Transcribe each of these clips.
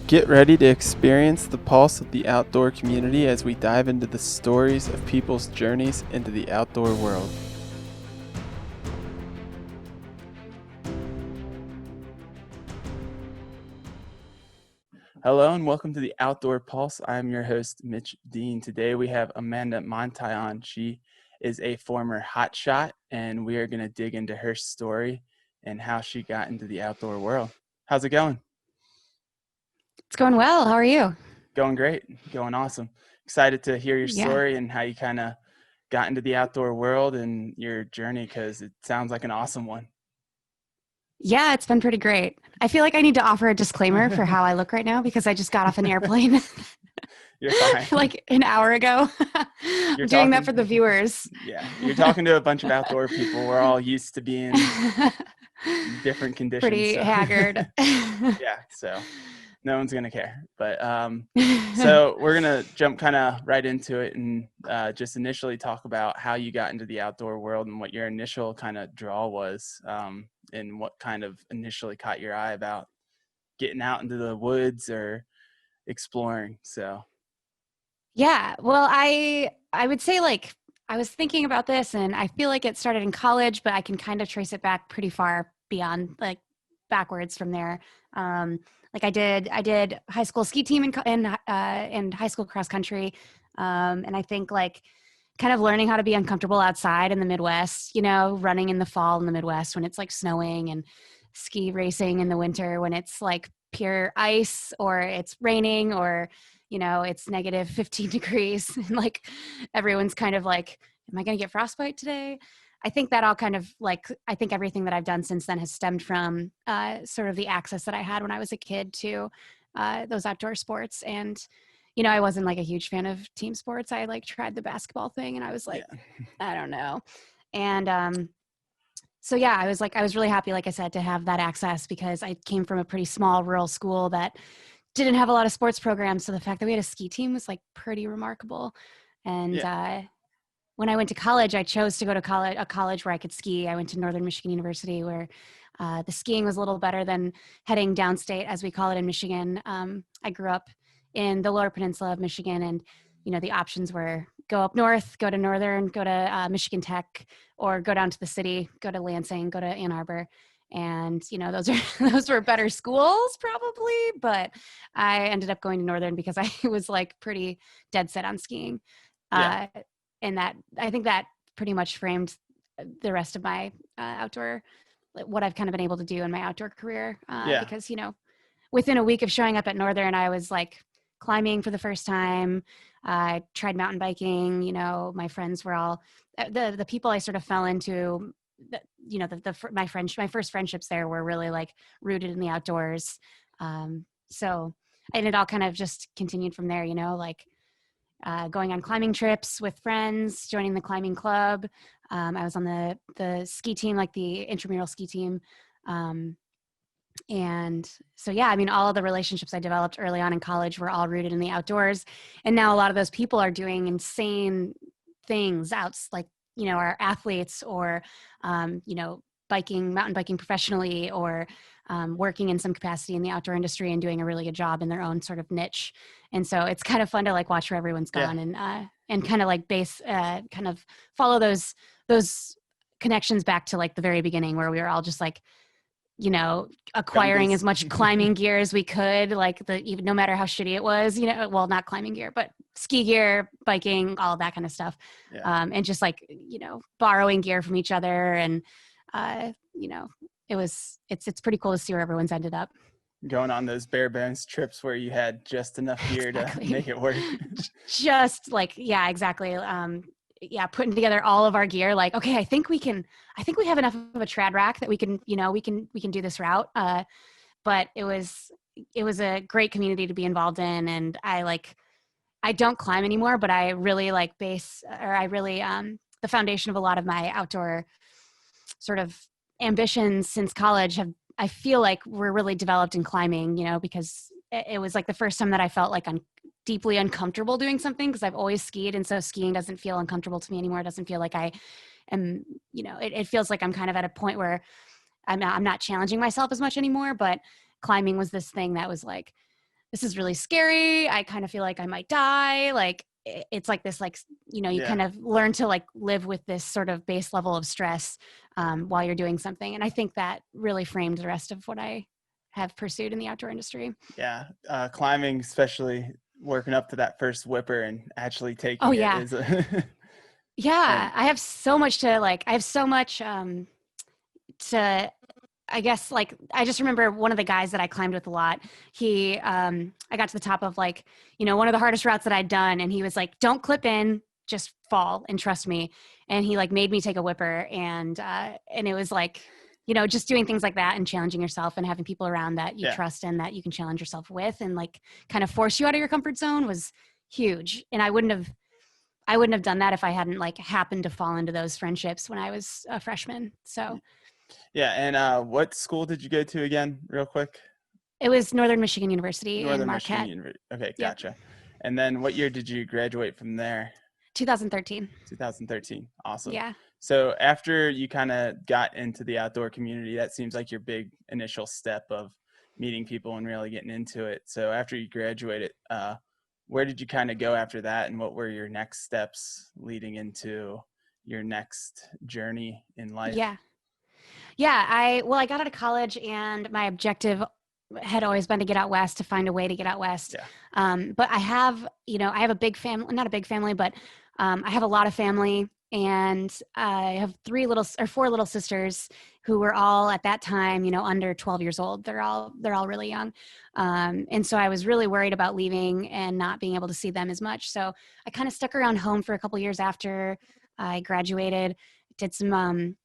Get ready to experience the pulse of the outdoor community as we dive into the stories of people's journeys into the outdoor world. Hello and welcome to the Outdoor Pulse. I'm your host, Mitch Dean. Today we have Amanda Monthei on. She is a former hotshot, and we are going to dig into her story and how she got into the outdoor world. How's it going? It's going well. How are you? Going great. Going awesome. Excited to hear your Yeah. story and how you kind of got into the outdoor world and your journey, because it sounds like an awesome one. Yeah, it's been pretty great. I feel like I need to offer a disclaimer for how I look right now because I just got off an airplane You're fine. like an hour ago. You're I'm doing that for talking, the viewers. yeah, you're talking to a bunch of outdoor people. We're all used to being in different conditions. Pretty So, haggard. yeah, so no one's going to care. But so we're going to jump kind of right into it and just initially talk about how you got into the outdoor world and what your initial kind of draw was, and what kind of initially caught your eye about getting out into the woods or exploring. So, Yeah, well, I would say like I was thinking about this and I feel like it started in college, but I can kind of trace it back pretty far beyond like backwards from there. Like I did high school ski team and high school cross country. And I think like kind of learning how to be uncomfortable outside in the Midwest, running in the fall in the Midwest when it's like snowing, and ski racing in the winter when it's like pure ice or it's raining or it's negative 15 degrees and like everyone's kind of like, am I going to get frostbite today? I think that all kind of like, I think everything that I've done since then has stemmed from sort of the access that I had when I was a kid to those outdoor sports. And, I wasn't like a huge fan of team sports. I like tried the basketball thing and I was like, yeah, I don't know. And so yeah, I was really happy, like I said, to have that access because I came from a pretty small rural school that didn't have a lot of sports programs. So the fact that we had a ski team was like pretty remarkable. And yeah, when I went to college, I chose to go to a college where I could ski. I went to Northern Michigan University, where the skiing was a little better than heading downstate, as we call it in Michigan. I grew up in the Lower Peninsula of Michigan, and the options were go up north, go to Northern, go to Michigan Tech, or go down to the city, go to Lansing, go to Ann Arbor. And those are those were better schools probably, but I ended up going to Northern because I was like pretty dead set on skiing. yeah, Uh, and that I think that pretty much framed the rest of my outdoor, what I've kind of been able to do in my outdoor career. yeah, Because within a week of showing up at Northern, I was like climbing for the first time. I tried mountain biking. My friends were all the people I sort of fell into. My first friendships there were really like rooted in the outdoors. So and it all kind of just continued from there. Like going on climbing trips with friends, joining the climbing club. I was on the ski team, like the intramural ski team. And so, yeah, I mean, all of the relationships I developed early on in college were all rooted in the outdoors. And now a lot of those people are doing insane things out, like, are athletes or, mountain biking professionally, or working in some capacity in the outdoor industry and doing a really good job in their own sort of niche. And so it's kind of fun to like watch where everyone's yeah. gone and kind of like kind of follow those connections back to like the very beginning where we were all just like, acquiring Gumbies. as much climbing gear as we could, like even no matter how shitty it was, well, not climbing gear, but ski gear, biking, all of that kind of stuff. Yeah. And just like, borrowing gear from each other. And, uh, you know, it's pretty cool to see where everyone's ended up. Going on those bare bones trips where you had just enough gear to make Exactly. it work. Just like, yeah, exactly. Yeah, putting together all of our gear, like, okay, I think we have enough of a trad rack that we can, we can do this route. But it was a great community to be involved in. And I don't climb anymore, but I really like the foundation of a lot of my outdoor sort of ambitions since college I feel like were really developed in climbing, because it was like the first time that I felt like I'm deeply uncomfortable doing something, because I've always skied. And so skiing doesn't feel uncomfortable to me anymore. It doesn't feel like I am, it feels like I'm kind of at a point where I'm not challenging myself as much anymore. But climbing was this thing that was like, this is really scary. I kind of feel like I might die. Like it's like this, like, you Yeah. kind of learn to like live with this sort of base level of stress while you're doing something. And I think that really framed the rest of what I have pursued in the outdoor industry. Yeah. Climbing, especially working up to that first whipper and actually Oh taking it yeah. is a Yeah. and I have so much to like, I have so much to I guess like I just remember one of the guys that I climbed with a lot. I got to the top of like, one of the hardest routes that I'd done, and he was like, "Don't clip in, just fall and trust me." And he like made me take a whipper, and it was like, just doing things like that and challenging yourself and having people around that you yeah. trust and that you can challenge yourself with and like kind of force you out of your comfort zone was huge. And I wouldn't have done that if I hadn't like happened to fall into those friendships when I was a freshman. So Yeah. And what school did you go to again, real quick? it was Northern Michigan University in Northern Michigan Marquette. University. Okay, Yep. gotcha. And then what year did you graduate from there? 2013. 2013. Awesome. Yeah. So after you kind of got into the outdoor community, that seems like your big initial step of meeting people and really getting into it. So after you graduated, where did you kind of go after that, and what were your next steps leading into your next journey in life? Yeah. Yeah. I got out of college and my objective had always been to get out west, to find a way to get out west. Yeah. But I have a big family, not a big family, but I have a lot of family, and I have four little sisters who were all at that time, under 12 years old. They're all really young. And so I was really worried about leaving and not being able to see them as much. So I kind of stuck around home for a couple years after I graduated, did some,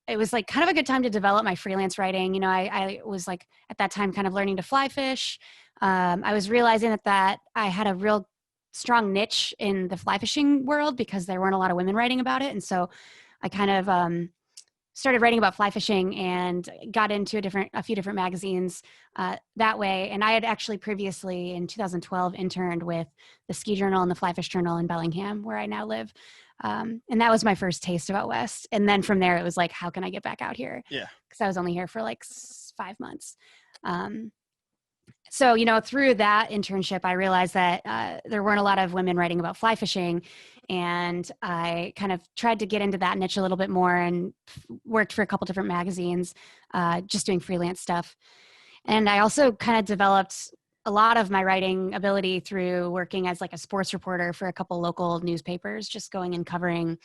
it was like kind of a good time to develop my freelance writing. I was like at that time kind of learning to fly fish. I was realizing that I had a real strong niche in the fly fishing world because there weren't a lot of women writing about it. And so I kind of started writing about fly fishing and got into a few different magazines that way. And I had actually previously in 2012 interned with the Ski Journal and the Fly Fish Journal in Bellingham, where I now live. And that was my first taste of out west. And then from there, it was like, how can I get back out here? Yeah. Because I was only here for like 5 months. So, through that internship, I realized that there weren't a lot of women writing about fly fishing. And I kind of tried to get into that niche a little bit more and worked for a couple different magazines, just doing freelance stuff. And I also kind of developed a lot of my writing ability through working as like a sports reporter for a couple local newspapers, just going and covering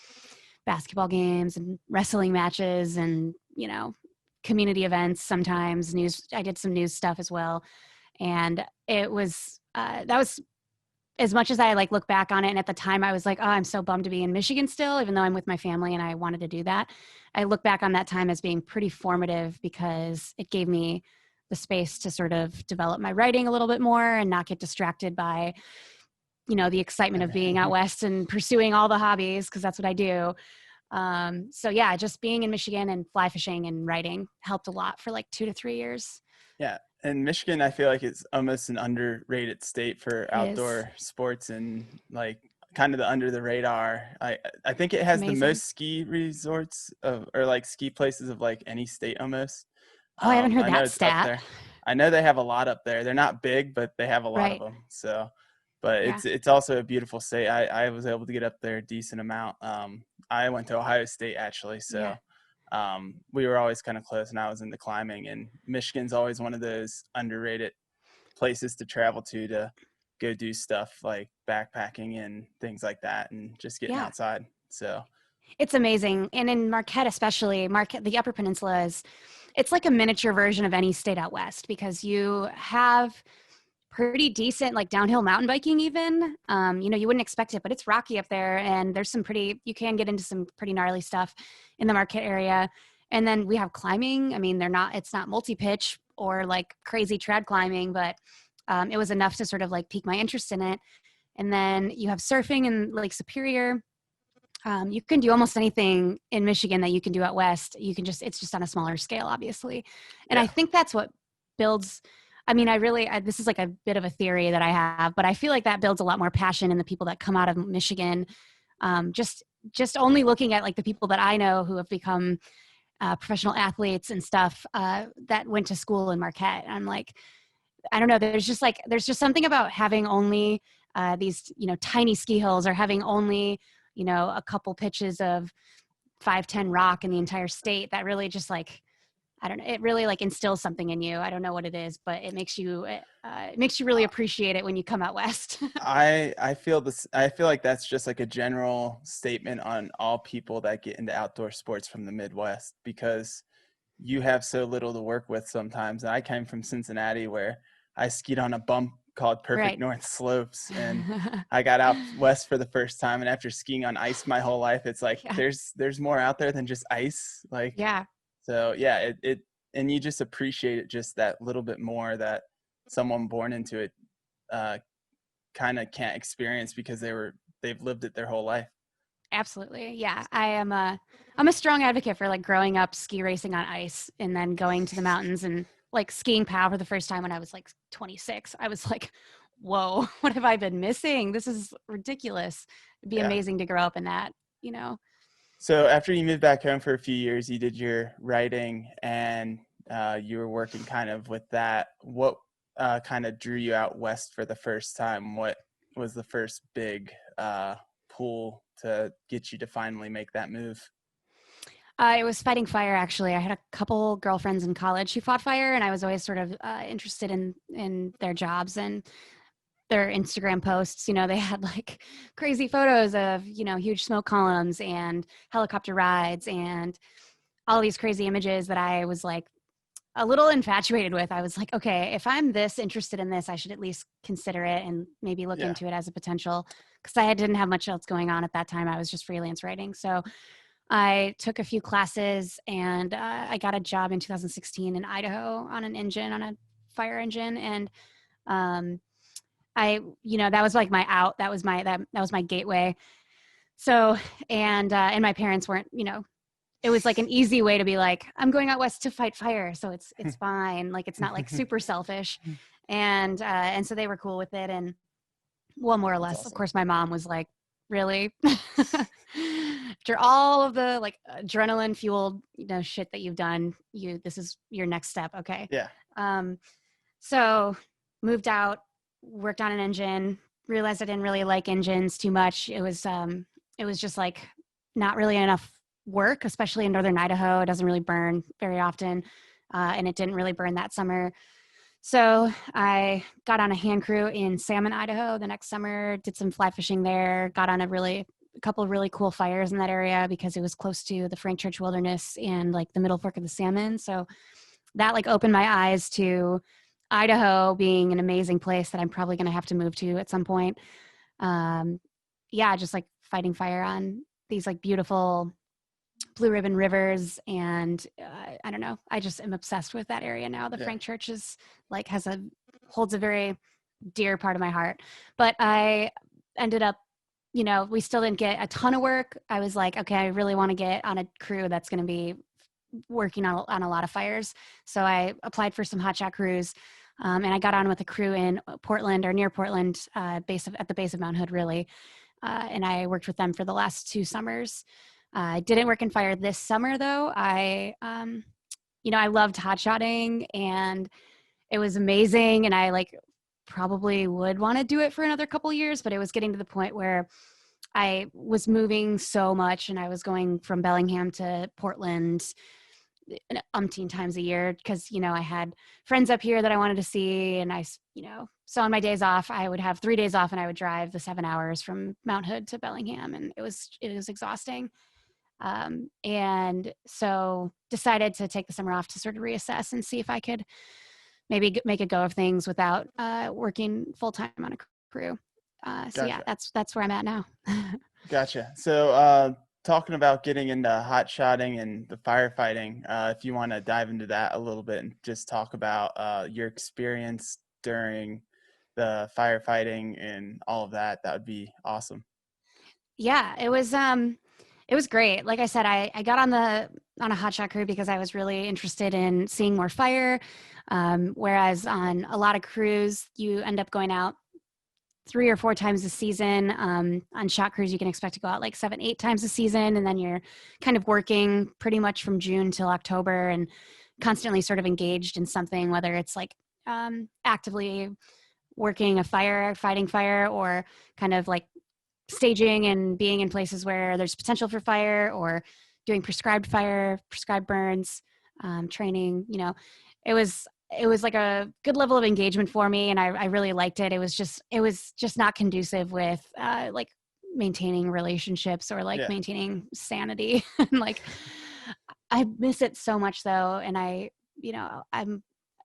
basketball games and wrestling matches and, community events, sometimes news. I did some news stuff as well. And it was, that was, as much as I like look back on it, and at the time I was like, oh, I'm so bummed to be in Michigan still, even though I'm with my family and I wanted to do that. I look back on that time as being pretty formative because it gave me the space to sort of develop my writing a little bit more and not get distracted by, the excitement of being out west and pursuing all the hobbies, because that's what I do. So yeah, just being in Michigan and fly fishing and writing helped a lot for like 2 to 3 years. Yeah. And Michigan, I feel like it's almost an underrated state for It is. outdoor sports and like kind of the under the radar. I think it It's has the amazing. most ski resorts or like ski places of like any state almost. Oh, I haven't heard I know that it's up stat. there. I know they have a lot up there. They're not big, but they have a lot of Right. them. So, but Yeah. it's also a beautiful state. I was able to get up there a decent amount. I went to Ohio State actually, so Yeah. we were always kind of close, and I was into climbing. And Michigan's always one of those underrated places to travel to go do stuff like backpacking and things like that, and just getting Yeah. outside. So It's amazing. And in Marquette, especially, Marquette, the Upper Peninsula it's like a miniature version of any state out west because you have pretty decent like downhill mountain biking even. You wouldn't expect it, but it's rocky up there and you can get into some pretty gnarly stuff in the Marquette area. And then we have climbing. I mean, it's not multi-pitch or like crazy trad climbing, but it was enough to sort of like pique my interest in it. And then you have surfing in Lake Superior. You can do almost anything in Michigan that you can do out west. It's just on a smaller scale, obviously. And I yeah, think that's what builds, I mean, this is like a bit of a theory that I have, but I feel like that builds a lot more passion in the people that come out of Michigan. Just only looking at like the people that I know who have become professional athletes and stuff that went to school in Marquette. I'm like, I don't know, there's just something about having only these, tiny ski hills, or having only, a couple pitches of 5'10" rock in the entire state that really just like, I don't know, it really like instills something in you. I don't know what it is, but it makes you really appreciate it when you come out west. I feel this. I feel like that's just like a general statement on all people that get into outdoor sports from the Midwest, because you have so little to work with sometimes. And I came from Cincinnati, where I skied on a bump called Perfect Right. North Slopes, and I got out west for the first time. And after skiing on ice my whole life, it's like Yeah. there's more out there than just ice. Like, Yeah. so yeah, it and you just appreciate it just that little bit more that someone born into it uh, kind of can't experience, because they've lived it their whole life. Absolutely. Yeah. I'm a strong advocate for like growing up ski racing on ice and then going to the mountains and like skiing POW for the first time when I was like 26. I was like, whoa, what have I been missing? This is ridiculous. It'd be Yeah. amazing to grow up in that, you know? So after you moved back home for a few years, you did your writing, and you were working kind of with that. What kind of drew you out west for the first time? What was the first big pull to get you to finally make that move? It was fighting fire, actually. I had a couple girlfriends in college who fought fire, and I was always sort of interested in their jobs and their Instagram posts. They had like crazy photos of, huge smoke columns and helicopter rides and all these crazy images that I was like a little infatuated with. I was like, okay, if I'm this interested in this, I should at least consider it and maybe look Yeah. into it as a potential, because I didn't have much else going on at that time. I was just freelance writing. So I took a few classes, and I got a job in 2016 in Idaho on on a fire engine. And um, that was like my out. That was my gateway. So, and my parents weren't, it was like an easy way to be like, I'm going out west to fight fire, so it's fine. Like, it's not like super selfish. And so they were cool with it. And well, more or That's less, of awesome. course, my mom was like, really? After all of the like adrenaline fueled, shit that you've done, this is your next step. Okay. Yeah. Um, so moved out, worked on an engine, realized I didn't really like engines too much. It was just like not really enough work, especially in northern Idaho. It doesn't really burn very often. And it didn't really burn that summer. So I got on a hand crew in Salmon, Idaho the next summer, did some fly fishing there, got on a couple of really cool fires in that area because it was close to the Frank Church Wilderness and like the Middle Fork of the Salmon. So that like opened my eyes to Idaho being an amazing place that I'm probably going to have to move to at some point. Um, yeah, just like fighting fire on these like beautiful Blue Ribbon rivers, and I don't know, I just am obsessed with that area now. The Yeah. Frank Church is like holds a very dear part of my heart. But I ended up, we still didn't get a ton of work. I was like, okay, I really want to get on a crew that's going to be working on a lot of fires. So I applied for some hotshot crews, and I got on with a crew in Portland, or near Portland, at the base of Mount Hood, really. And I worked with them for the last 2 summers. I didn't work in fire this summer, though. I loved hotshotting, and it was amazing. And I like probably would want to do it for another couple years, but it was getting to the point where I was moving so much, and I was going from Bellingham to Portland umpteen times a year because, I had friends up here that I wanted to see. And so on my days off, I would have 3 days off, and I would drive the 7 hours from Mount Hood to Bellingham. And it was exhausting. And so decided to take the summer off to sort of reassess and see if I could maybe make a go of things without working full time on a crew. So yeah, Gotcha. that's where I'm at now. Gotcha. So talking about getting into hot shotting and the firefighting, if you want to dive into that a little bit and just talk about your experience during the firefighting and all of that, that would be awesome. Yeah, it was great. Like I said, I got on a hotshot crew because I was really interested in seeing more fire. Whereas on a lot of crews, you end up going out 3 or 4 times a season. On shot crews, you can expect to go out like 7, 8 times a season. And then you're kind of working pretty much from June till October and constantly sort of engaged in something, whether it's like actively working a fire, fighting fire, or kind of like staging and being in places where there's potential for fire, or doing prescribed fire, prescribed burns, training. It was like a good level of engagement for me, and I really liked it. It was just not conducive with like maintaining relationships or like Yeah. maintaining sanity. And like I miss it so much though, and I'm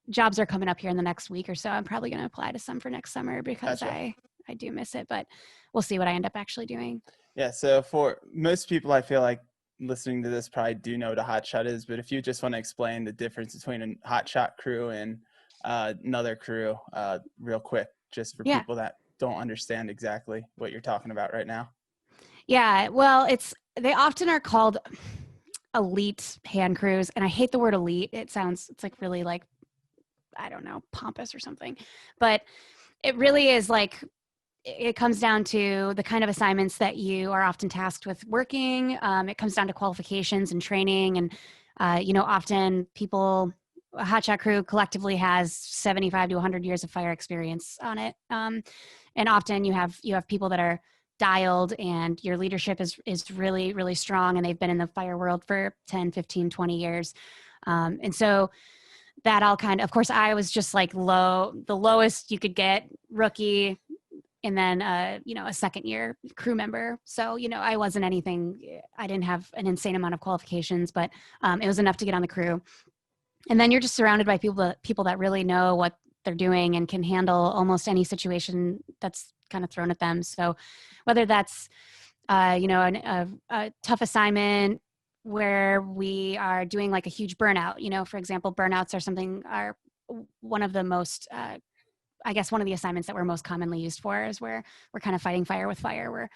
jobs are coming up here in the next week or so. I'm probably going to apply to some for next summer because Gotcha. I do miss it, but we'll see what I end up actually doing. Yeah. So for most people, I feel like listening to this probably do know what a hotshot is, but if you just want to explain the difference between a hotshot crew and another crew, real quick, just for Yeah. people that don't understand exactly what you're talking about right now. Yeah. Well, they often are called elite hand crews, and I hate the word elite. It's like really like, I don't know, pompous or something, but it really is like, it comes down to the kind of assignments that you are often tasked with working. It comes down to qualifications and training. And, often a hotshot crew collectively has 75 to 100 years of fire experience on it. And often you have people that are dialed, and your leadership is really, really strong, and they've been in the fire world for 10, 15, 20 years. And so that all of course, I was just like the lowest you could get, rookie, and then a second year crew member. So I wasn't anything, I didn't have an insane amount of qualifications, but it was enough to get on the crew. And then you're just surrounded by people that really know what they're doing and can handle almost any situation that's kind of thrown at them. So whether that's a tough assignment where we are doing like a huge burnout, for example, burnouts are one of the most I guess one of the assignments that we're most commonly used for is where we're kind of fighting fire with fire.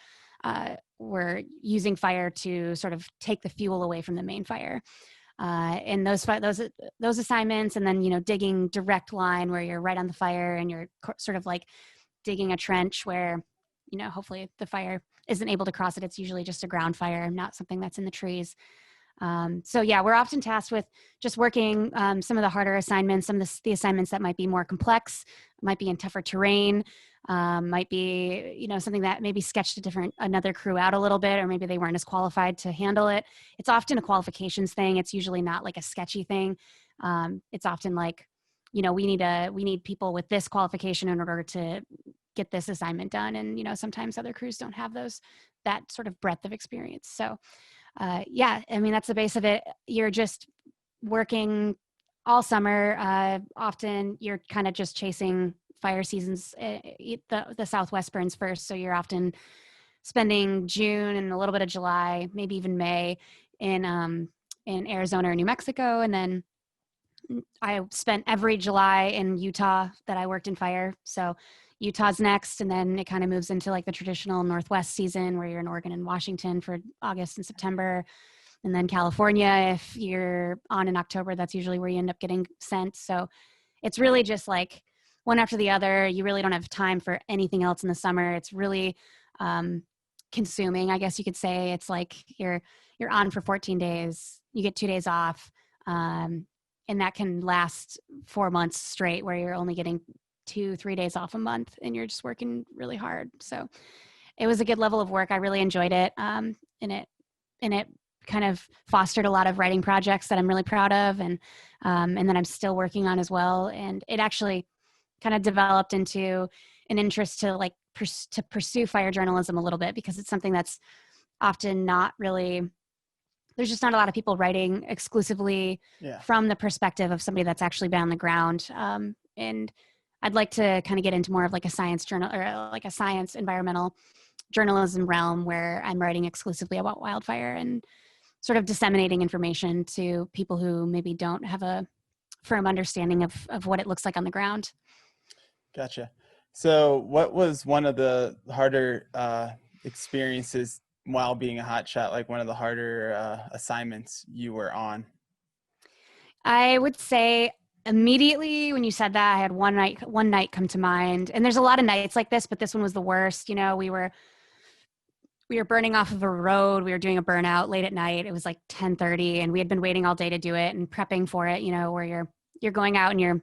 We're using fire to sort of take the fuel away from the main fire. And those assignments, and then digging direct line where you're right on the fire, and you're sort of like digging a trench where hopefully the fire isn't able to cross it. It's usually just a ground fire, not something that's in the trees. So yeah, we're often tasked with just working some of the harder assignments, some of the assignments that might be more complex, might be in tougher terrain, might be something that maybe sketched another crew out a little bit, or maybe they weren't as qualified to handle it. It's often a qualifications thing. It's usually not like a sketchy thing. It's often like, we need people with this qualification in order to get this assignment done. And sometimes other crews don't have that sort of breadth of experience. So yeah, I mean, that's the base of it. You're just working all summer. Often you're kind of just chasing fire seasons. The Southwest burns first, so you're often spending June and a little bit of July, maybe even May, in Arizona or New Mexico. And then I spent every July in Utah that I worked in fire. So Utah's next, and then it kind of moves into like the traditional Northwest season where you're in Oregon and Washington for August and September. And then California, if you're on in October, that's usually where you end up getting sent. So it's really just like one after the other. You really don't have time for anything else in the summer. It's really consuming, I guess you could say. It's like you're on for 14 days. You get 2 days off. And that can last 4 months straight, where you're only getting 2-3 days off a month, and you're just working really hard. So it was a good level of work. I really enjoyed it. And it kind of fostered a lot of writing projects that I'm really proud of. And then I'm still working on as well. And it actually kind of developed into an interest to like to pursue fire journalism a little bit, because it's something that's often not really, there's just not a lot of people writing exclusively from the perspective of somebody that's actually been on the ground. And I'd like to kind of get into more of like a science journal, or like a science environmental journalism realm, where I'm writing exclusively about wildfire and sort of disseminating information to people who maybe don't have a firm understanding of what it looks like on the ground. Gotcha. So what was one of the harder experiences while being a hotshot, like one of the harder assignments you were on? I would say immediately when you said that, I had one night come to mind. And there's a lot of nights like this, but this one was the worst. We were burning off of a road. We were doing a burnout late at night. It was like 10:30, and we had been waiting all day to do it and prepping for it, where you're going out and you're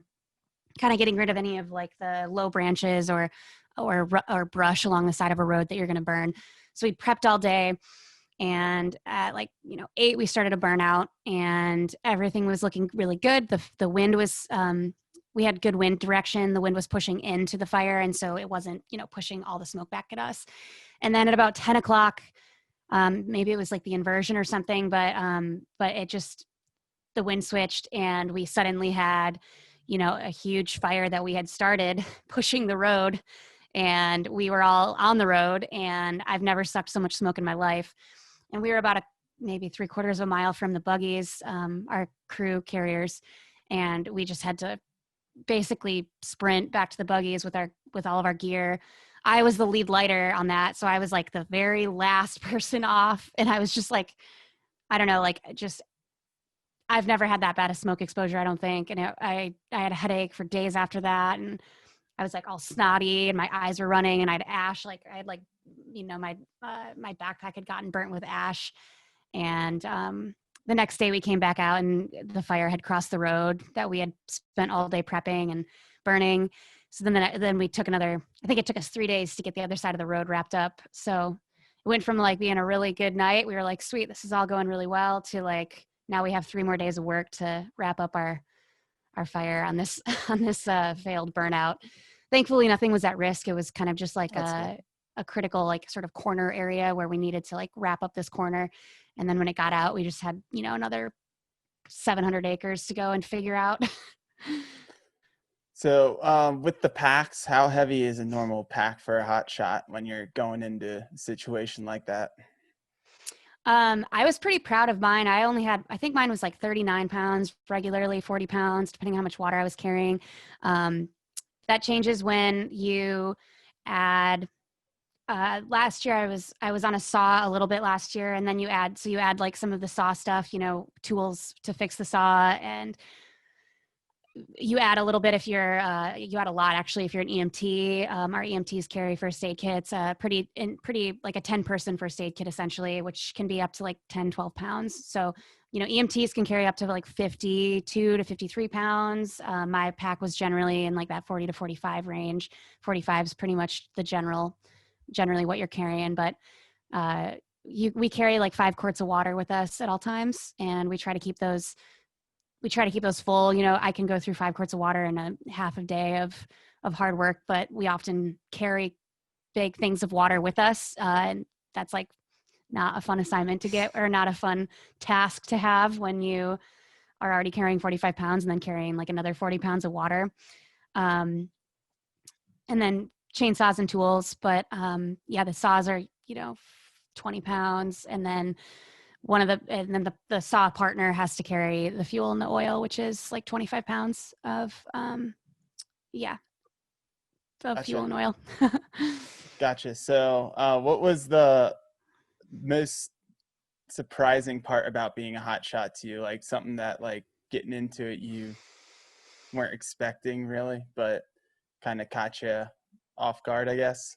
kind of getting rid of any of like the low branches or brush along the side of a road that you're going to burn. So we prepped all day, and at like 8 we started a burnout, and everything was looking really good. The wind was we had good wind direction. The wind was pushing into the fire, and so it wasn't pushing all the smoke back at us. And then at about 10 o'clock, maybe it was like the inversion or something, but it just, the wind switched, and we suddenly had a huge fire that we had started pushing the road, and we were all on the road, and I've never sucked so much smoke in my life. And we were about maybe 3/4 of a mile from the buggies, our crew carriers, and we just had to basically sprint back to the buggies with all of our gear. I was the lead lighter on that, so I was like the very last person off, and I was just like, I don't know, like just I've never had that bad a smoke exposure, I don't think. And I had a headache for days after that, and I was like all snotty, and my eyes were running, and I had ash, like I had like my backpack had gotten burnt with ash. And the next day we came back out, and the fire had crossed the road that we had spent all day prepping and burning. So then we took another, I think it took us 3 days to get the other side of the road wrapped up. So it went from like being a really good night, we were like, sweet, this is all going really well, to like, now we have 3 more days of work to wrap up our fire on this on this failed burnout. Thankfully, nothing was at risk. It was kind of just like That's good. a critical like sort of corner area where we needed to like wrap up this corner. And then when it got out, we just had another 700 acres to go and figure out. So with the packs, how heavy is a normal pack for a hot shot when you're going into a situation like that? I was pretty proud of mine. I think mine was like 39 pounds, regularly 40 pounds, depending how much water I was carrying. That changes when you add, last year I was on a saw a little bit last year, and then you add like some of the saw stuff, tools to fix the saw, and you add a little bit if you're you add a lot actually if you're an EMT. Our EMTs carry first aid kits, pretty like a 10-person first aid kit essentially, which can be up to like 10-12 pounds. So EMTs can carry up to like 52 to 53 pounds. My pack was generally in like that 40 to 45 range. 45 is pretty much the generally what you're carrying, but we carry like 5 quarts of water with us at all times, and we try to keep those full. I can go through 5 quarts of water in a half a day of hard work, but we often carry big things of water with us. And that's like not a fun assignment to get, or not a fun task to have when you are already carrying 45 pounds and then carrying like another 40 pounds of water. And then chainsaws and tools. But the saws are, 20 pounds. And then the saw partner has to carry the fuel and the oil, which is like 25 pounds of fuel Gotcha. and oil. Gotcha. So what was the most surprising part about being a hot shot to you? Like something that like getting into it you weren't expecting really, but kind of caught you off guard, I guess.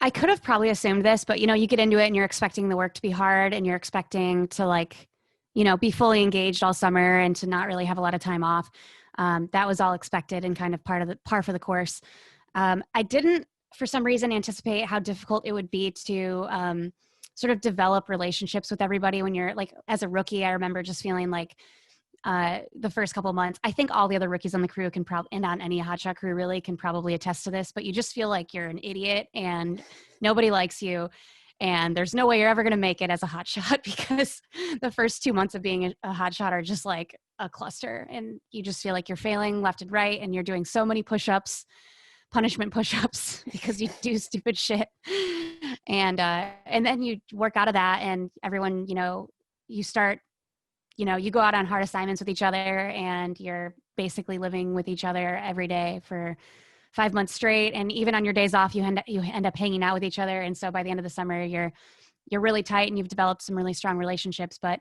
I could have probably assumed this, but you get into it and you're expecting the work to be hard, and you're expecting to like, be fully engaged all summer and to not really have a lot of time off. That was all expected and kind of par for the course. I didn't, for some reason, anticipate how difficult it would be to sort of develop relationships with everybody when you're like, as a rookie. I remember just feeling like the first couple of months, I think all the other rookies on the crew can and on any hotshot crew really can probably attest to this, but you just feel like you're an idiot and nobody likes you. And there's no way you're ever going to make it as a hotshot because the first 2 months of being a hotshot are just like a cluster, and you just feel like you're failing left and right, and you're doing so many push-ups, punishment push-ups, because you do stupid shit. And then you work out of that, and everyone, you start, you go out on hard assignments with each other, and you're basically living with each other every day for 5 months straight. And even on your days off, you end up hanging out with each other. And so by the end of the summer, you're really tight, and you've developed some really strong relationships. But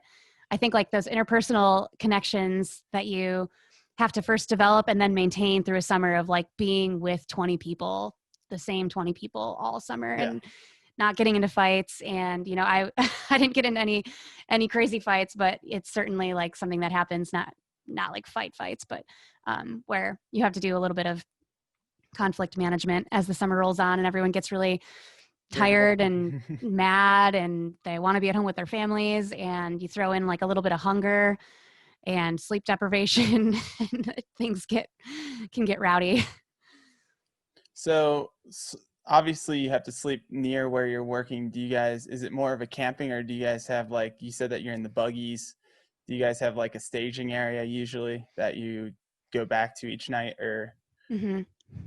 I think like those interpersonal connections that you have to first develop and then maintain through a summer of like being with 20 people, the same 20 people all summer, Yeah. and not getting into fights. And, I didn't get into any crazy fights, but it's certainly like something that happens, not not like fights, but where you have to do a little bit of conflict management as the summer rolls on and everyone gets really Irritable. tired and mad and they want to be at home with their families, and you throw in like a little bit of hunger and sleep deprivation and things can get rowdy. So obviously you have to sleep near where you're working. Do you guys, is it more of a camping, or do you guys have, like you said that you're in the buggies, do you guys have like a staging area usually that you go back to each night, or? Mm-hmm.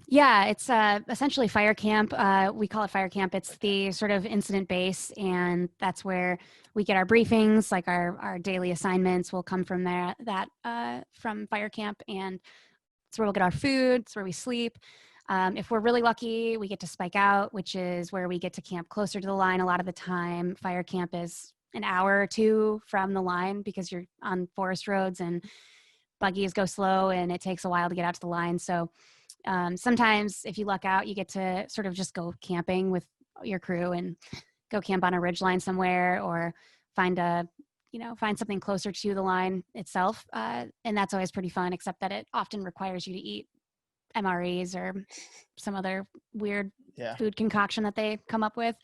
Yeah, it's essentially fire camp. We call it fire camp. It's the sort of incident base, and that's where we get our briefings, like our daily assignments will come from there. That from fire camp, and it's where we'll get our food. It's where we sleep. If we're really lucky, we get to spike out, which is where we get to camp closer to the line. A lot of the time, fire camp is an hour or two from the line because you're on forest roads and buggies go slow, and it takes a while to get out to the line. So sometimes if you luck out, you get to sort of just go camping with your crew and go camp on a ridge line somewhere, or find find something closer to the line itself. And that's always pretty fun, except that it often requires you to eat MREs or some other weird Yeah. food concoction that they come up with.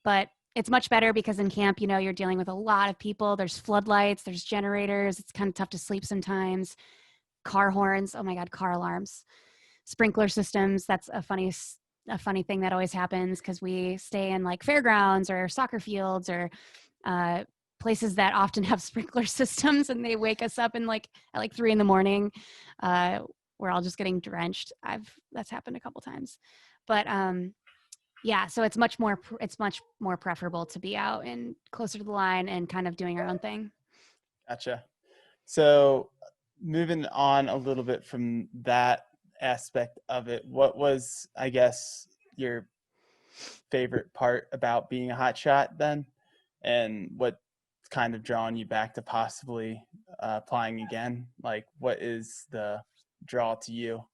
But it's much better because in camp, you're dealing with a lot of people. There's floodlights, there's generators. It's kind of tough to sleep sometimes. Car horns. Oh my God, car alarms. Sprinkler systems. That's a funny thing that always happens because we stay in like fairgrounds or soccer fields or places that often have sprinkler systems, and they wake us up at like 3 a.m. We're all just getting drenched. That's happened a couple times, but yeah, so it's much more preferable to be out and closer to the line and kind of doing our own thing. Gotcha. So moving on a little bit from that aspect of it, what was, I guess, your favorite part about being a hotshot then, and what kind of drawn you back to possibly applying again? Like, what is the draw to you?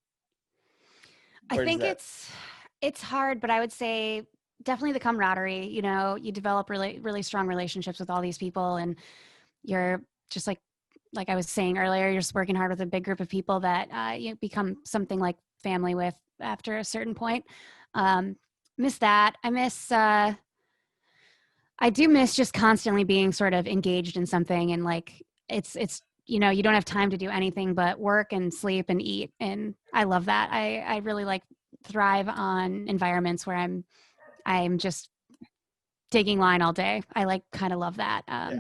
I Where does think that? it's hard, but I would say definitely the camaraderie. You develop really strong relationships with all these people, and you're just like I was saying earlier, you're just working hard with a big group of people that you become something like family with after a certain point. Um, miss that. I do miss just constantly being sort of engaged in something, and like it's you don't have time to do anything but work and sleep and eat, and I love that. I really like thrive on environments where I'm just digging line all day. I like kind of love that. Yeah.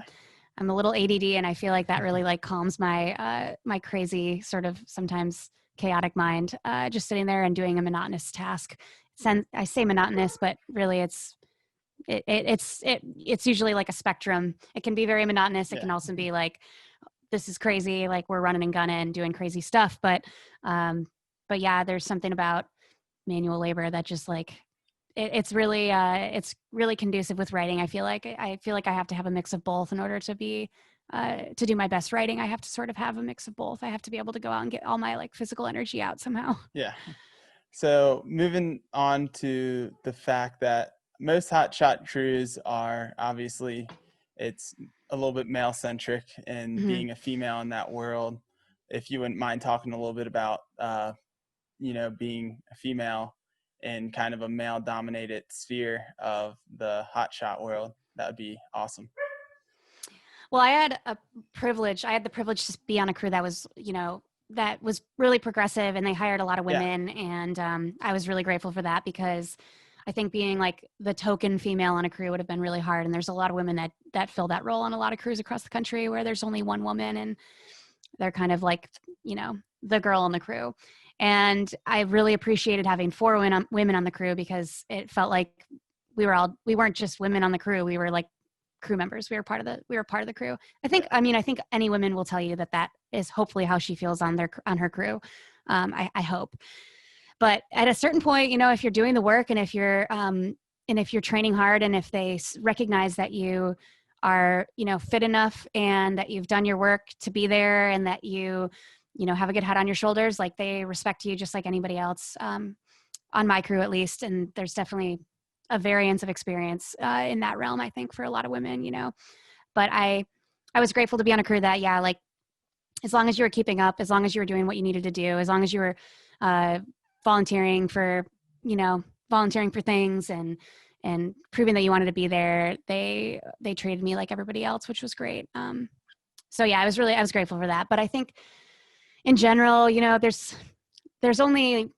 I'm a little ADD, and I feel like that really like calms my crazy sort of sometimes chaotic mind. Just sitting there and doing a monotonous task. I say monotonous, but really it's usually like a spectrum. It can be very monotonous. It Yeah. can also be like, this is crazy, like we're running and gunning doing crazy stuff. But yeah, there's something about manual labor that just like it's really conducive with writing. I feel like I have to have a mix of both in order to do my best writing. I have to sort of have a mix of both. I have to be able to go out and get all my like physical energy out somehow. Yeah. So moving on to the fact that most hotshot crews are obviously, it's a little bit male centric, and Mm-hmm. being a female in that world, if you wouldn't mind talking a little bit about, being a female in kind of a male dominated sphere of the hotshot world, that would be awesome. Well, I had the privilege to be on a crew that was, that was really progressive, and they hired a lot of Yeah. women. And I was really grateful for that, because I think being like the token female on a crew would have been really hard. And there's a lot of women that fill that role on a lot of crews across the country where there's only one woman, and they're kind of like, the girl on the crew. And I really appreciated having 4 women on the crew, because it felt like we weren't just women on the crew. We were like crew members. We were part of the crew. I think any woman will tell you that is hopefully how she feels on her crew. I hope. But at a certain point, if you're doing the work, and if you're training hard, and if they recognize that you are, fit enough, and that you've done your work to be there, and that you have a good head on your shoulders, like they respect you just like anybody else, on my crew at least. And there's definitely a variance of experience in that realm, I think, for a lot of women, but I was grateful to be on a crew that, yeah, like as long as you were keeping up, as long as you were doing what you needed to do, as long as you were uh, volunteering for, you know, volunteering for things and proving that you wanted to be there, they treated me like everybody else, which was great. So yeah, I was grateful for that. But I think in general, you know, there's only,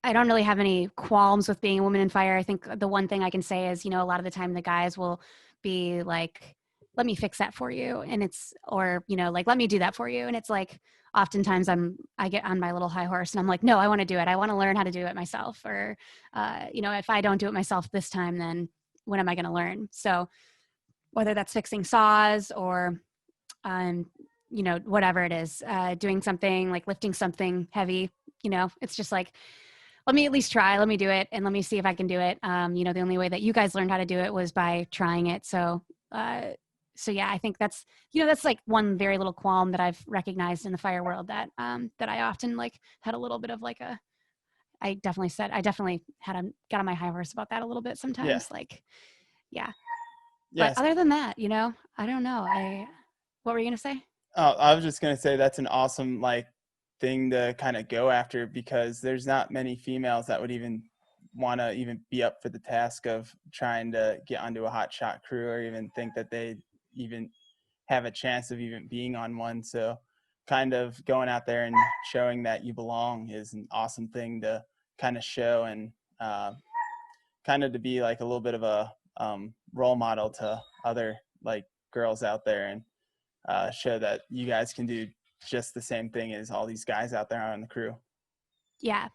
I don't really have any qualms with being a woman in fire. I think the one thing I can say is, you know, a lot of the time the guys will be like, let me fix that for you. And it's, or, you know, like, let me do that for you. And it's like, oftentimes I get on my little high horse and I'm like, no, I want to do it. I want to learn how to do it myself. Or, you know, if I don't do it myself this time, then when am I going to learn? So whether that's fixing saws or, um, you know, whatever it is, doing something like lifting something heavy, you know, it's just like, let me at least try, let me do it, and let me see if I can do it. You know, the only way that you guys learned how to do it was by trying it. Uh, so yeah, I think that's, you know, that's like one very little qualm that I've recognized in the fire world that, that I often like had a little bit of like a, I definitely got on my high horse about that a little bit Yeah. sometimes. Like, yeah. But Yes. other than that, you know, I don't know. What were you going to say? I was just gonna say that's an awesome like thing to kind of go after, because there's not many females that would even want to even be up for the task of trying to get onto a hot shot crew, or even think that they even have a chance of even being on one. So kind of going out there and showing that you belong is an awesome thing to kind of show, and kind of to be like a little bit of a role model to other like girls out there, and show that you guys can do just the same thing as all these guys out there on the crew. Yeah.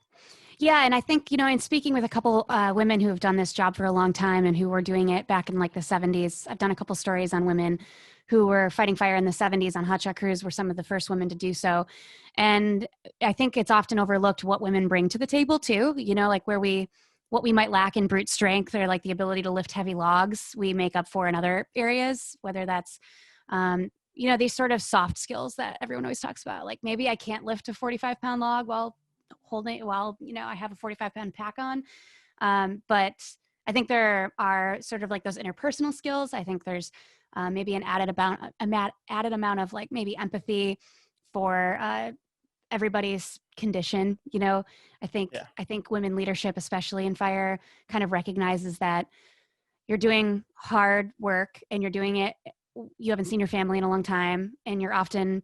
Yeah, and I think, you know, in speaking with a couple women who have done this job for a long time and who were doing it back in like the 70s, I've done a couple stories on women who were fighting fire in the 70s on hotshot crews, were some of the first women to do so. And I think it's often overlooked what women bring to the table too, you know, like what we might lack in brute strength or like the ability to lift heavy logs, we make up for in other areas, whether that's, you know, these sort of soft skills that everyone always talks about. Like maybe I can't lift a 45-pound log while holding it while, you know, I have a 45-pound pack on. But I think there are sort of like those interpersonal skills. I think there's maybe an added amount of like maybe empathy for everybody's condition. You know, Yeah. I think women leadership, especially in fire, kind of recognizes that you're doing hard work and you're doing it. You haven't seen your family in a long time, and you're often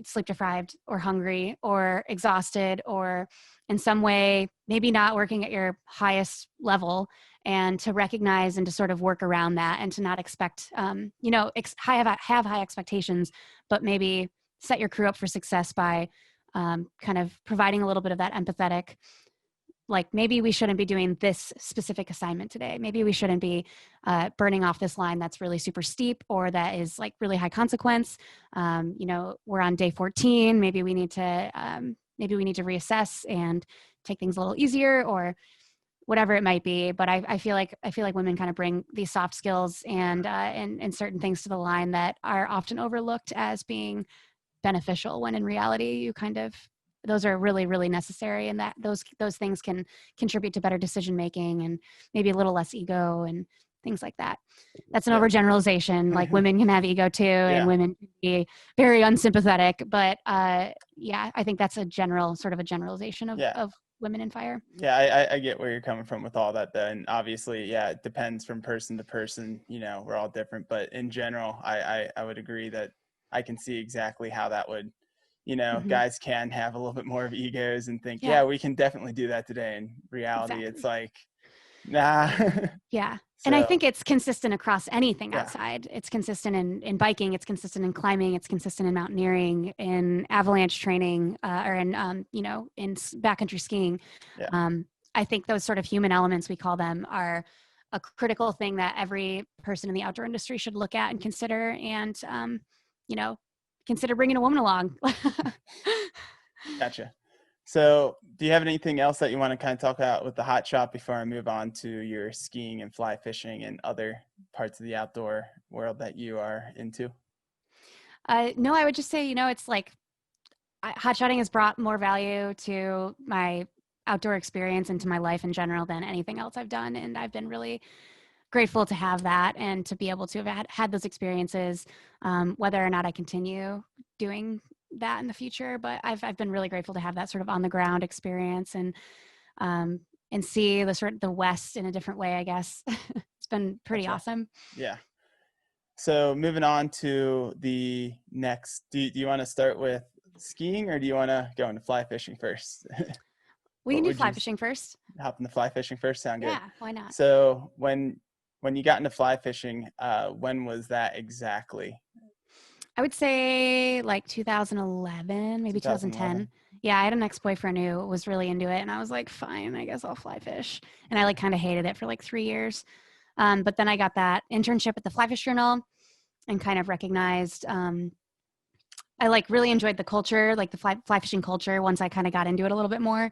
sleep deprived or hungry or exhausted or in some way maybe not working at your highest level, and to recognize and to sort of work around that and to not expect you know have high expectations, but maybe set your crew up for success by kind of providing a little bit of that empathetic, like maybe we shouldn't be doing this specific assignment today. Maybe we shouldn't be burning off this line that's really super steep or that is like really high consequence. You know, we're on day 14. Maybe we need to reassess and take things a little easier or whatever it might be. But I feel like women kind of bring these soft skills and certain things to the line that are often overlooked as being beneficial, when in reality you kind of, those are really really necessary, and that those things can contribute to better decision making and maybe a little less ego and things like that. That's an Yeah. overgeneralization. Like women can have ego too, and Yeah. women can be very unsympathetic, but yeah, I think that's a generalization Yeah. of women in fire. Yeah. I get where you're coming from with all that though. And obviously, yeah, it depends from person to person. You know, we're all different, but in general, I would agree that I can see exactly how that would, you know, Hmm. guys can have a little bit more of egos and think, Yeah, yeah, we can definitely do that today. In reality, it's exactly. like, nah. Yeah. And I So think it's consistent across anything yeah. outside. It's consistent in biking. It's consistent in climbing. It's consistent in mountaineering, in avalanche training, or in, you know, in backcountry skiing. Yeah. Um, I think those sort of human elements, we call them, are a critical thing that every person in the outdoor industry should look at and consider, and, you know, consider bringing a woman along. Gotcha. So, do you have anything else that you want to kind of talk about with the hot shot before I move on to your skiing and fly fishing and other parts of the outdoor world that you are into? No, I would just say, you know, it's like hot shotting has brought more value to my outdoor experience and to my life in general than anything else I've done. And I've been really grateful to have that and to be able to have had those experiences, whether or not I continue doing that in the future, but I've been really grateful to have that sort of on the ground experience um, and see the sort of the West in a different way, I guess. It's been pretty Gotcha. awesome. Yeah. So moving on to the next, do you want to start with skiing or do you want to go into fly fishing first? We What can do would fly you fishing first. hop into fly fishing first? Sound good. Yeah, why not? So when you got into fly fishing, when was that exactly? I would say like 2011, maybe 2011. 2010. Yeah, I had an ex-boyfriend who was really into it, and I was like, fine, I guess I'll fly fish. And I like kind of hated it for like 3 years. But then I got that internship at the Fly Fish Journal and kind of recognized I like really enjoyed the culture, like the fly fishing culture once I kind of got into it a little bit more.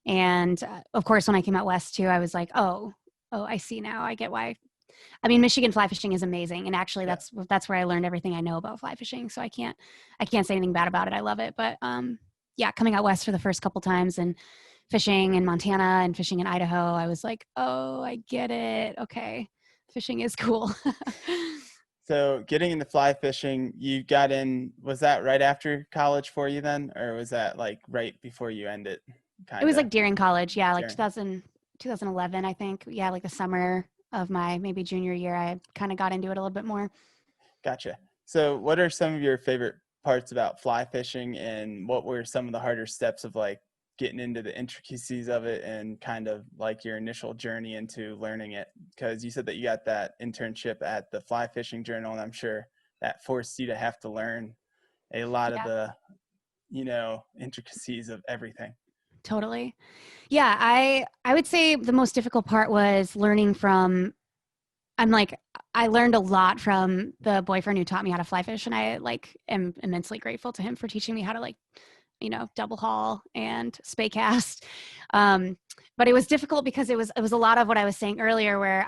And of course, when I came out west too, I was like, oh, I see now. I get why. I mean, Michigan fly fishing is amazing, and actually, Yeah. that's where I learned everything I know about fly fishing. So I can't say anything bad about it. I love it. But yeah, coming out west for the first couple times and fishing in Montana and fishing in Idaho, I was like, oh, I get it. Okay, fishing is cool. So getting into fly fishing, you got in, was that right after college for you then? Or was that like right before you ended It kind was of like during college, yeah, like during? 2011, I think. Yeah, like the summer of my maybe junior year, I kind of got into it a little bit more. Gotcha. So what are some of your favorite parts about fly fishing and what were some of the harder steps of like getting into the intricacies of it and kind of like your initial journey into learning it? Because you said that you got that internship at the Fly Fishing Journal, and I'm sure that forced you to have to learn a lot of Yeah, the, intricacies of everything. totally. Yeah, I would say the most difficult part was learning from I'm like I learned a lot from the boyfriend who taught me how to fly fish, and I like am immensely grateful to him for teaching me how to like double haul and spay cast. But it was difficult because it was a lot of what I was saying earlier, where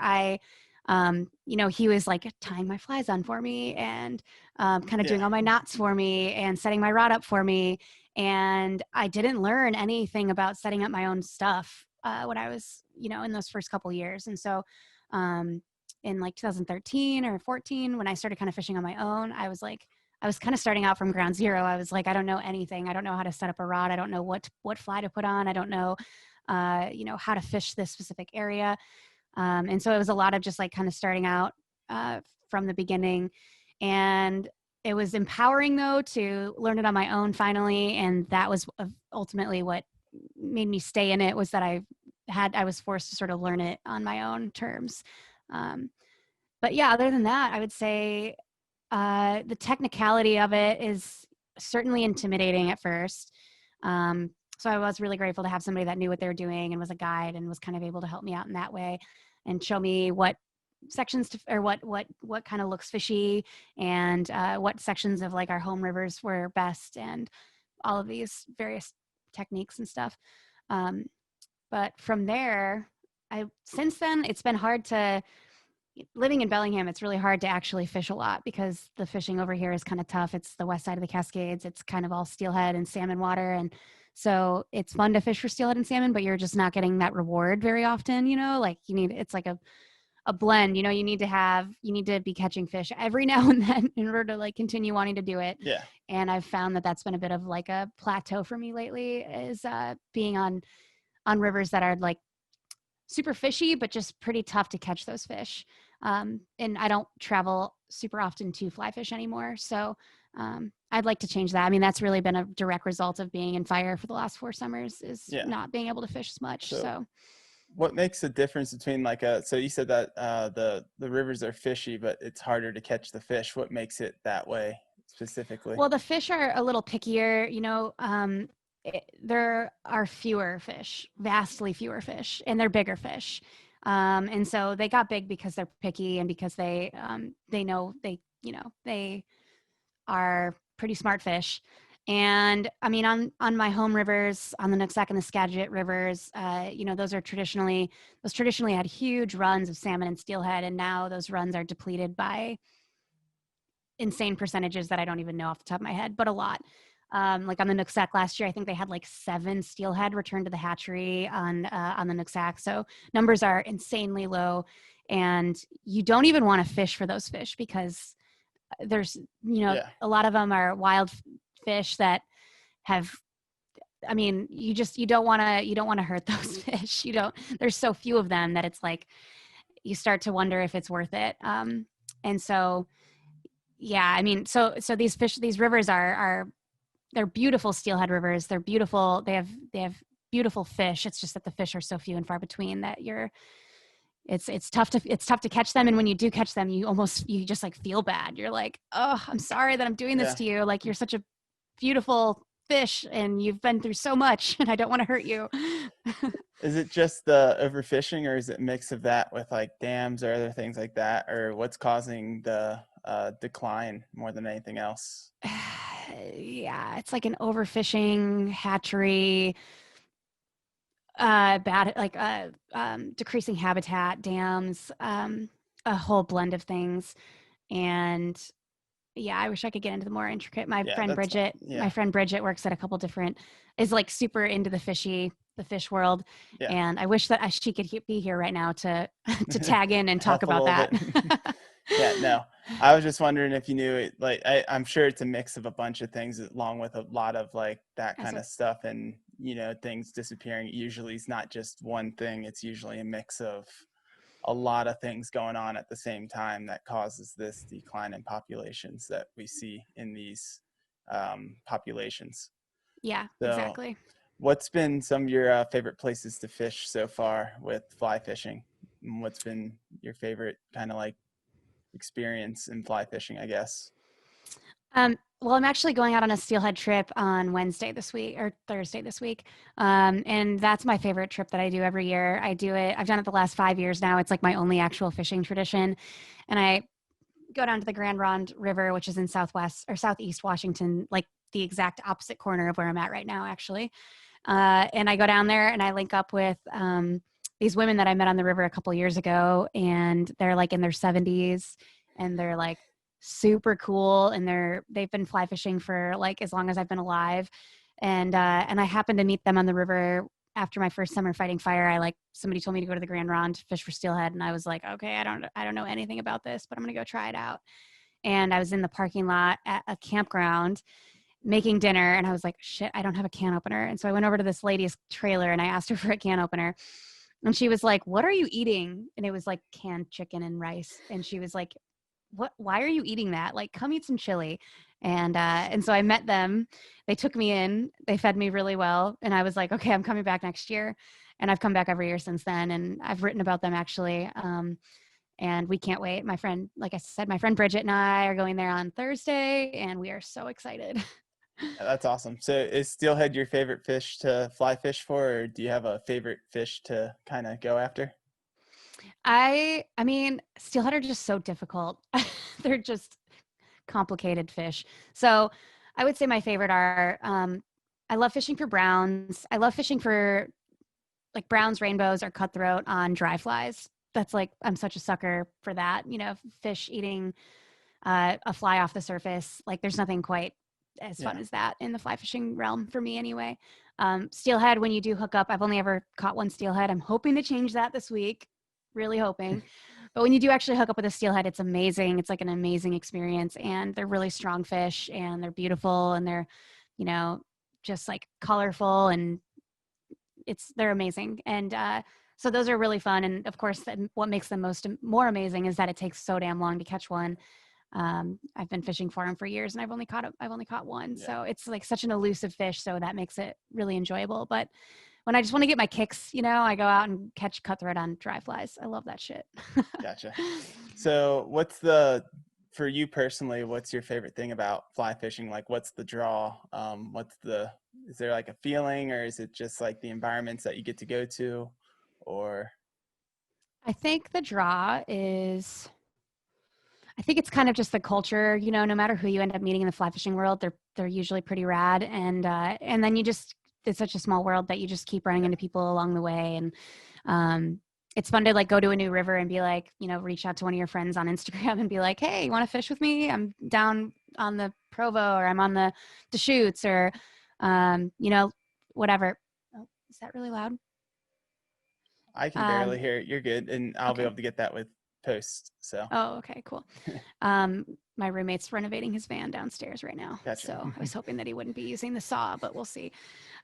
he was like tying my flies on for me and kind of Yeah. doing all my knots for me and setting my rod up for me. And I didn't learn anything about setting up my own stuff when I was, in those first couple years. And so, um, in like 2013 or 14, when I started kind of fishing on my own, I was kind of starting out from ground zero. I was like, I don't know anything. I don't know how to set up a rod. I don't know what fly to put on. I don't know, how to fish this specific area. And so it was a lot of just like kind of starting out from the beginning. And it was empowering though to learn it on my own finally. And that was ultimately what made me stay in it, was that I was forced to sort of learn it on my own terms. Um, but yeah, other than that, I would say the technicality of it is certainly intimidating at first. So I was really grateful to have somebody that knew what they were doing and was a guide and was kind of able to help me out in that way and show me what sections or what kind of looks fishy and what sections of like our home rivers were best and all of these various techniques and stuff. Um, but from there, since then it's been hard to living in Bellingham, it's really hard to actually fish a lot because the fishing over here is kind of tough. It's the west side of the Cascades. It's kind of all steelhead and salmon water. And so it's fun to fish for steelhead and salmon, but you're just not getting that reward very often, like it's like a blend, you need to be catching fish every now and then in order to like continue wanting to do it. Yeah. And I've found that that's been a bit of like a plateau for me lately, is being on rivers that are like super fishy, but just pretty tough to catch those fish. And I don't travel super often to fly fish anymore. So I'd like to change that. I mean, that's really been a direct result of being in fire for the last 4 summers, is Yeah. not being able to fish as much. So What makes the difference between so you said that the rivers are fishy, but it's harder to catch the fish. What makes it that way specifically? well, the fish are a little pickier, there are fewer fish, vastly fewer fish, and they're bigger fish. And so they got big because they're picky and because they know they are pretty smart fish. And I mean, on my home rivers, on the Nooksack and the Skagit rivers, those traditionally had huge runs of salmon and steelhead, and now those runs are depleted by insane percentages that I don't even know off the top of my head, but a lot. Like on the Nooksack last year, I think they had like 7 steelhead returned to the hatchery on the Nooksack. So numbers are insanely low, and you don't even want to fish for those fish because there's Yeah. a lot of them are fish that have, I mean, you don't want to hurt those fish. You don't, there's so few of them that it's like, you start to wonder if it's worth it. And so, yeah, I mean, so these fish, these rivers are, they're beautiful steelhead rivers. They're beautiful. They have beautiful fish. It's just that the fish are so few and far between that it's tough to catch them. And when you do catch them, you just like feel bad. You're like, oh, I'm sorry that I'm doing this Yeah. to you. Like, you're such a beautiful fish and you've been through so much and I don't want to hurt you. Is it just the overfishing, or is it a mix of that with like dams or other things like that, or what's causing the decline more than anything else? Yeah, it's like an overfishing, hatchery, bad, like decreasing habitat, dams, a whole blend of things. And yeah, I wish I could get into the more intricate. Yeah, that's fine. My Yeah, friend Bridget works at a couple different, is like super into the fish world. yeah. And I wish that she could be here right now to, to tag in and talk Help a about little that. bit. Yeah, no. I was just wondering if you knew it. Like, I'm sure it's a mix of a bunch of things, along with a lot of like that As kind a, of stuff, and things disappearing. Usually, it's not just one thing. It's usually a mix of a lot of things going on at the same time that causes this decline in populations that we see in these populations. yeah, So, exactly. what's been some of your favorite places to fish so far with fly fishing? And what's been your favorite kind of like experience in fly fishing, I guess? Well, I'm actually going out on a steelhead trip on Wednesday this week or Thursday this week. And that's my favorite trip that I do every year. I do it, I've done it the last 5 years now. It's like my only actual fishing tradition. And I go down to the Grand Ronde River, which is in southwest or southeast Washington, like the exact opposite corner of where I'm at right now, actually. And I go down there and I link up with these women that I met on the river a couple years ago, and they're like in their 70s, and they're like super cool, and they've been fly fishing for like as long as I've been alive, and I happened to meet them on the river after my first summer fighting fire. Somebody told me to go to the Grand Ronde to fish for steelhead, and I was like, okay, I don't know anything about this, but I'm gonna go try it out. And I was in the parking lot at a campground making dinner, and I was like, shit, I don't have a can opener. And so I went over to this lady's trailer and I asked her for a can opener. And she was like, what are you eating? And it was like canned chicken and rice. And she was like, why are you eating that? Like, come eat some chili. And so I met them. They took me in, they fed me really well. And I was like, okay, I'm coming back next year. And I've come back every year since then. And I've written about them actually. And we can't wait. My friend, like I said, my friend Bridget and I are going there on Thursday, and we are so excited. Yeah, that's awesome. So is steelhead your favorite fish to fly fish for, or do you have a favorite fish to kind of go after? I mean, steelhead are just so difficult. They're just complicated fish. So I would say my favorite are I love fishing for browns. I love fishing for like browns, rainbows, or cutthroat on dry flies. That's like, I'm such a sucker for that. Fish eating a fly off the surface. Like, there's nothing quite as fun Yeah. as that in the fly fishing realm for me anyway. Steelhead, when you do hook up, I've only ever caught one steelhead. I'm hoping to change that this week, really hoping. But when you do actually hook up with a steelhead, it's amazing. It's like an amazing experience, and they're really strong fish, and they're beautiful, and they're, you know, just like colorful, and they're amazing. And so those are really fun. And of course, what makes them more amazing is that it takes so damn long to catch one. I've been fishing for them for years, and I've only caught one. Yeah. So it's like such an elusive fish. So that makes it really enjoyable. But when I just want to get my kicks, I go out and catch cutthroat on dry flies. I love that shit. Gotcha. So for you personally, what's your favorite thing about fly fishing? Like, what's the draw? Is there like a feeling, or is it just like the environments that you get to go to, or? I think the draw is, I think it's kind of just the culture, no matter who you end up meeting in the fly fishing world, they're usually pretty rad. And then it's such a small world that you just keep running Yeah. into people along the way. And it's fun to like go to a new river and be like, reach out to one of your friends on Instagram and be like, hey, you want to fish with me? I'm down on the Provo, or I'm on the Deschutes, or whatever. Oh, is that really loud? I can barely Um, hear it. You're good, and I'll be okay. able to get that with post. So Oh, okay, cool. My roommate's renovating his van downstairs right now, gotcha. so I was hoping that he wouldn't be using the saw, but we'll see.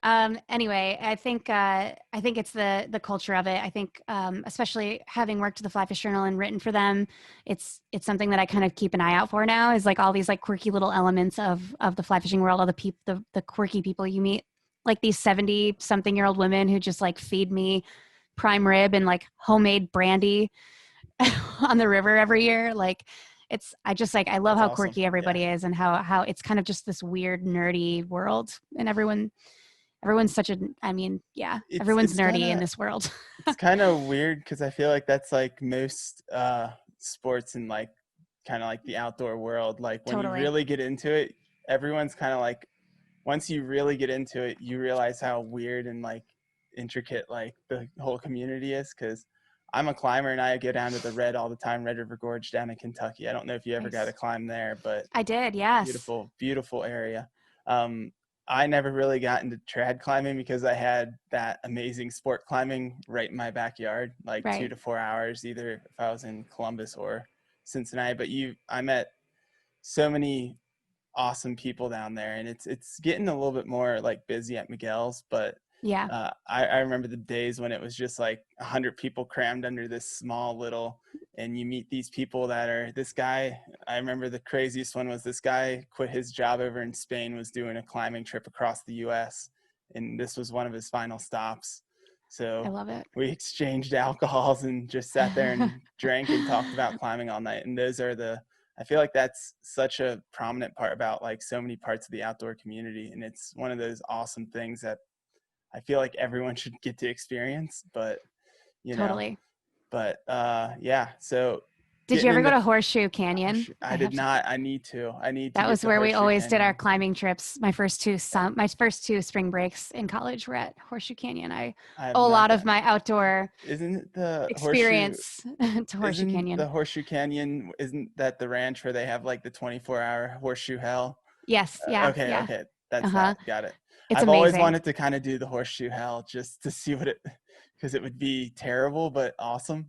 Anyway, I think it's the culture of it. I think especially having worked at the Fly Fish Journal and written for them, it's something that I kind of keep an eye out for now. Is like all these like quirky little elements of the fly fishing world, all the quirky people you meet, like these 70-something-year-old women who just like feed me prime rib and like homemade brandy on the river every year. Like it's I just like I love That's how awesome. quirky Yeah. everybody is and how it's kind of just this weird nerdy world and everyone's such a I mean, yeah, everyone's It's kind nerdy in of this world. it's kind of weird because I feel like that's like most sports and like kind of like the outdoor world. Like when you Totally. really get into it, everyone's kind of like once you really get into it, you realize how weird and like intricate like the whole community is. Because I'm a climber and I go down to the Red all the time, Red River Gorge down in Kentucky. I don't know if you ever got to Nice. climb there, but I did, yes. beautiful, beautiful area. Um, I never really got into trad climbing because I had that amazing sport climbing right in my backyard, like two Right. to 4 hours, either if I was in Columbus or Cincinnati. But I met so many awesome people down there, and it's getting a little bit more like busy at Miguel's, but Yeah. I remember the days when it was just like 100 people crammed under this small little, and you meet these people that are this guy. I remember the craziest one was this guy quit his job over in Spain, was doing a climbing trip across the US, and this was one of his final stops. I So love it. we exchanged alcohols and just sat there and drank and talked about climbing all night. And those are the I feel like that's such a prominent part about like so many parts of the outdoor community. And it's one of those awesome things that I feel like everyone should get to experience, but you know, Totally. but yeah, so Did you getting ever go into to Horseshoe Canyon? I did not. I need to That get was to where we Horseshoe always did our Canyon. climbing trips. Yeah, My first two spring breaks in college were at Horseshoe Canyon. I I have owe a not lot of gotten. my outdoor Isn't it the Horseshoe? experience to Horseshoe Canyon. Isn't that the ranch where they have like the 24-hour horseshoe hell? Yes, yeah, Okay, yeah. okay. That's Uh-huh. that. Got it. It's I've always amazing. wanted to kind of do the horseshoe hell just to see what it, because it would be terrible but awesome.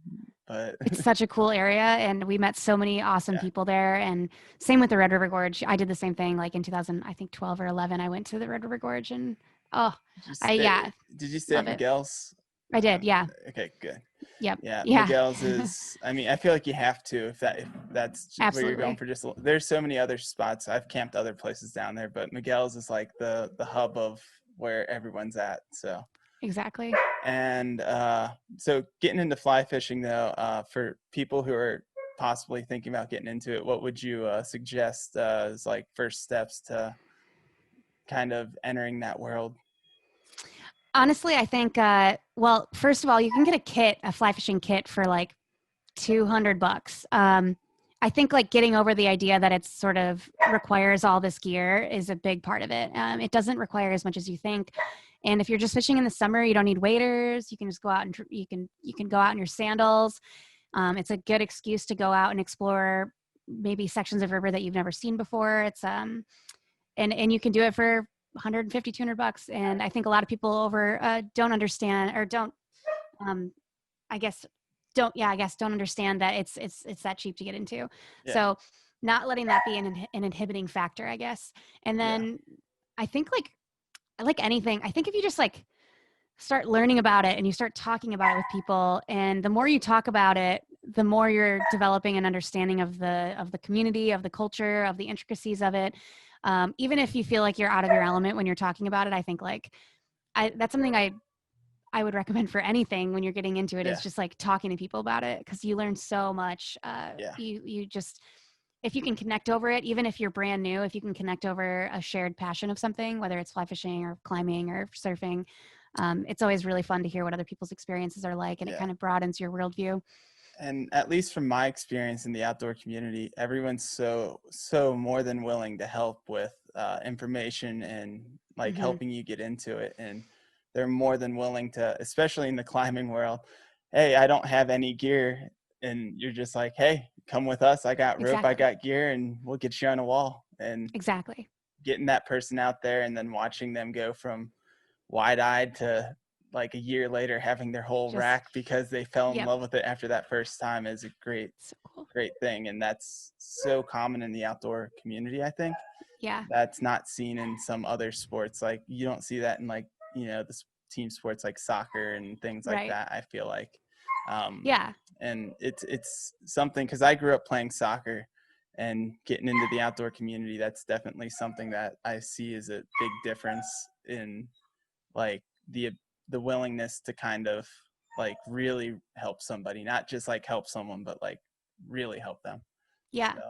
But It's such a cool area and we met so many awesome yeah, people there and same with the Red River Gorge. I did the same thing like in 2000, I think 12 or 11 I went to the Red River Gorge and oh, did you I stay? yeah, Did you stay at love it. Miguel's? I did. Yeah. Okay, good. Yep. Yeah, Yeah. Miguel's is. I mean, I feel like you have to if that's where you're going Absolutely. for. Just there's so many other spots. I've camped other places down there, but Miguel's is like the hub of where everyone's at. So. Exactly. And so getting into fly fishing though, for people who are possibly thinking about getting into it, what would you suggest as like first steps to kind of entering that world? Honestly, I think well, first of all, you can get a fly fishing kit for like $200. I think like getting over the idea that it's sort of requires all this gear is a big part of it. It doesn't require as much as you think. And if you're just fishing in the summer, you don't need waders. You can just go out and you can go out in your sandals. It's a good excuse to go out and explore maybe sections of river that you've never seen before. It's and you can do it for 150, $200. And I think a lot of people don't understand or don't um, I guess I guess don't understand that it's that cheap to get into. Yeah, So not letting that be an inhibiting factor, I guess. And yeah, then I think like anything, I think if you just like start learning about it and you start talking about it with people, and the more you talk about it, the more you're developing an understanding of the community, of the culture, of the intricacies of it. Even if you feel like you're out of your element when you're talking about it, I think like that's something I would recommend for anything when you're getting into it is yeah, just like talking to people about it because you learn so much. yeah, You just if you can connect over it, even if you're brand new, if you can connect over a shared passion of something, whether it's fly fishing or climbing or surfing, it's always really fun to hear what other people's experiences are like, and it yeah. kind of broadens your worldview. And at least from my experience in the outdoor community, everyone's so more than willing to help with information and like Hmm. helping you get into it. And they're more than willing to, especially in the climbing world. Hey, I don't have any gear, and you're just like, hey, come with us. I got rope, I Exactly. got gear, and we'll get you on a wall. And Exactly. getting that person out there, and then watching them go from wide-eyed to like a year later having their whole Just, rack because they fell in yep. love with it after that first time is a So cool. great thing. And that's so common in the outdoor community, I think. Yeah. That's not seen in some other sports. Like you don't see that in like, the team sports like soccer and things like Right. that, I feel like. Um, Yeah. and it's something, because I grew up playing soccer, and getting into the outdoor community, that's definitely something that I see as a big difference in like the willingness to kind of like really help somebody, not just like help someone, but like really help them. Yeah. So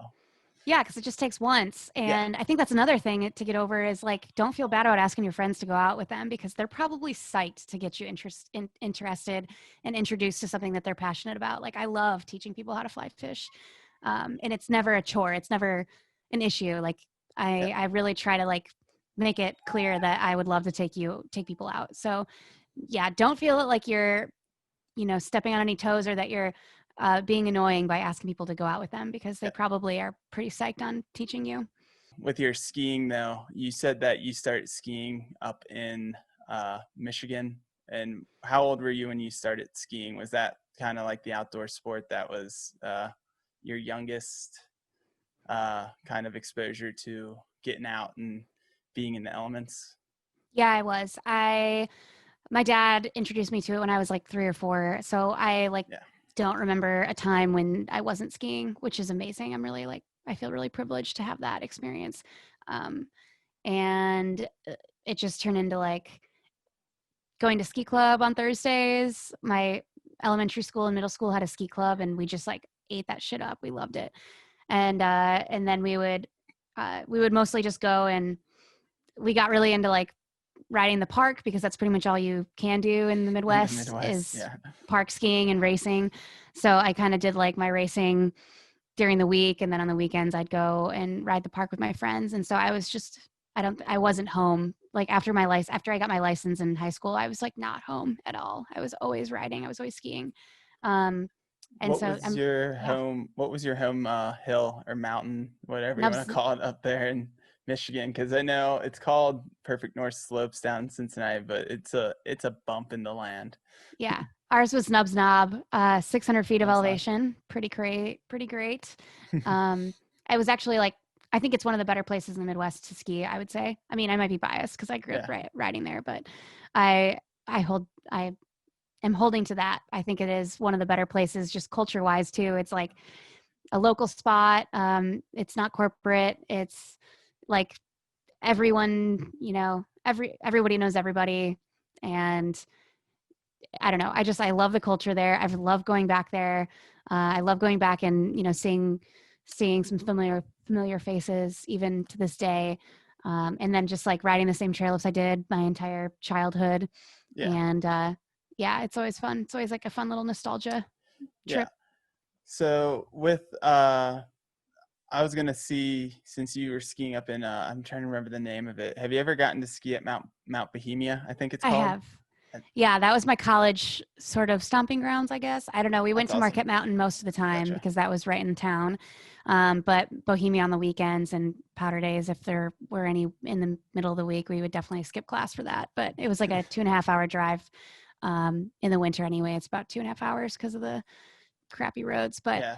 Yeah, because it just takes once. yeah, And I think that's another thing to get over is like, don't feel bad about asking your friends to go out with them because they're probably psyched to get you interested and introduced to something that they're passionate about. Like, I love teaching people how to fly fish. And it's never a chore, it's never an issue. Like, yeah, I really try to like make it clear that I would love to take people out. So, yeah, don't feel like you're stepping on any toes or that you're being annoying by asking people to go out with them because they yeah. probably are pretty psyched on teaching you. With your skiing though, you said that you started skiing up in Michigan. And how old were you when you started skiing? Was that kind of like the outdoor sport that was your youngest kind of exposure to getting out and being in the elements? Yeah, I was. My dad introduced me to it when I was like 3 or 4. So I like Yeah, don't remember a time when I wasn't skiing, which is amazing. I feel really privileged to have that experience. Um, and it just turned into like going to ski club on Thursdays. My elementary school and middle school had a ski club, and we just like ate that shit up. We loved it, and then we would mostly just go, and we got really into like riding the park because that's pretty much all you can do in the in the Midwest Midwest. is Yeah, park skiing and racing. So I kind of did like my racing during the week, and then on the weekends I'd go and ride the park with my friends. And so I wasn't home. Like after I got my license in high school, I was like not home at all. I was always riding. I was always skiing. Um, and what so was I'm your yeah, home hill or mountain, whatever you want Nubs. to call it, up there in Michigan? Because I know it's called Perfect North Slopes down in Cincinnati, but it's a bump in the land. Yeah. Ours was Nubs Knob, 600 feet of That's not. elevation. Pretty great. Pretty great. Um, it was actually like, I think it's one of the better places in the Midwest to ski, I would say. I mean, I might be biased because I grew up Yeah, riding there, but I, I am holding to that. I think it is one of the better places just culture wise too. It's like a local spot. It's not corporate. It's like everyone, everybody knows everybody. And I don't know. I love the culture there. I love going back there. I love going back and seeing some familiar faces even to this day. And then just like riding the same trails I did my entire childhood. yeah, And yeah, it's always fun. It's always like a fun little nostalgia yeah. trip. So with I was gonna see, since you were skiing up in I'm trying to remember the name of it. Have you ever gotten to ski at Mount Bohemia, I think it's I called? have. Yeah, that was my college sort of stomping grounds, I guess. I don't know. We went That's to awesome. Marquette Mountain most of the time Gotcha. because that was right in town. But Bohemia on the weekends and powder days, if there were any in the middle of the week, we would definitely skip class for that. But it was like a 2.5 hour drive in the winter anyway. It's about 2.5 hours because of the crappy roads. But Yeah,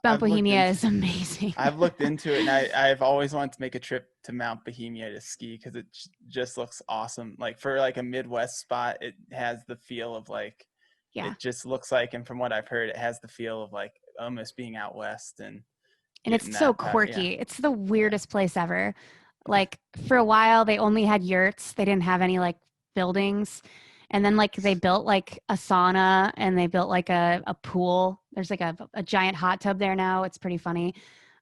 Mount I've looked Bohemia into is amazing. I've looked into it, and I've always wanted to make a trip to Mount Bohemia to ski because it just looks awesome. Like for like a Midwest spot, it has the feel of like Yeah. it just looks like, and from what I've heard, it has the feel of like almost being out west and And getting it's so that power. Yeah, quirky. It's the yeah, weirdest place ever. Like for a while they only had yurts. They didn't have any like buildings. And then like they built like a sauna and they built like a pool. There's like a giant hot tub there now. It's pretty funny.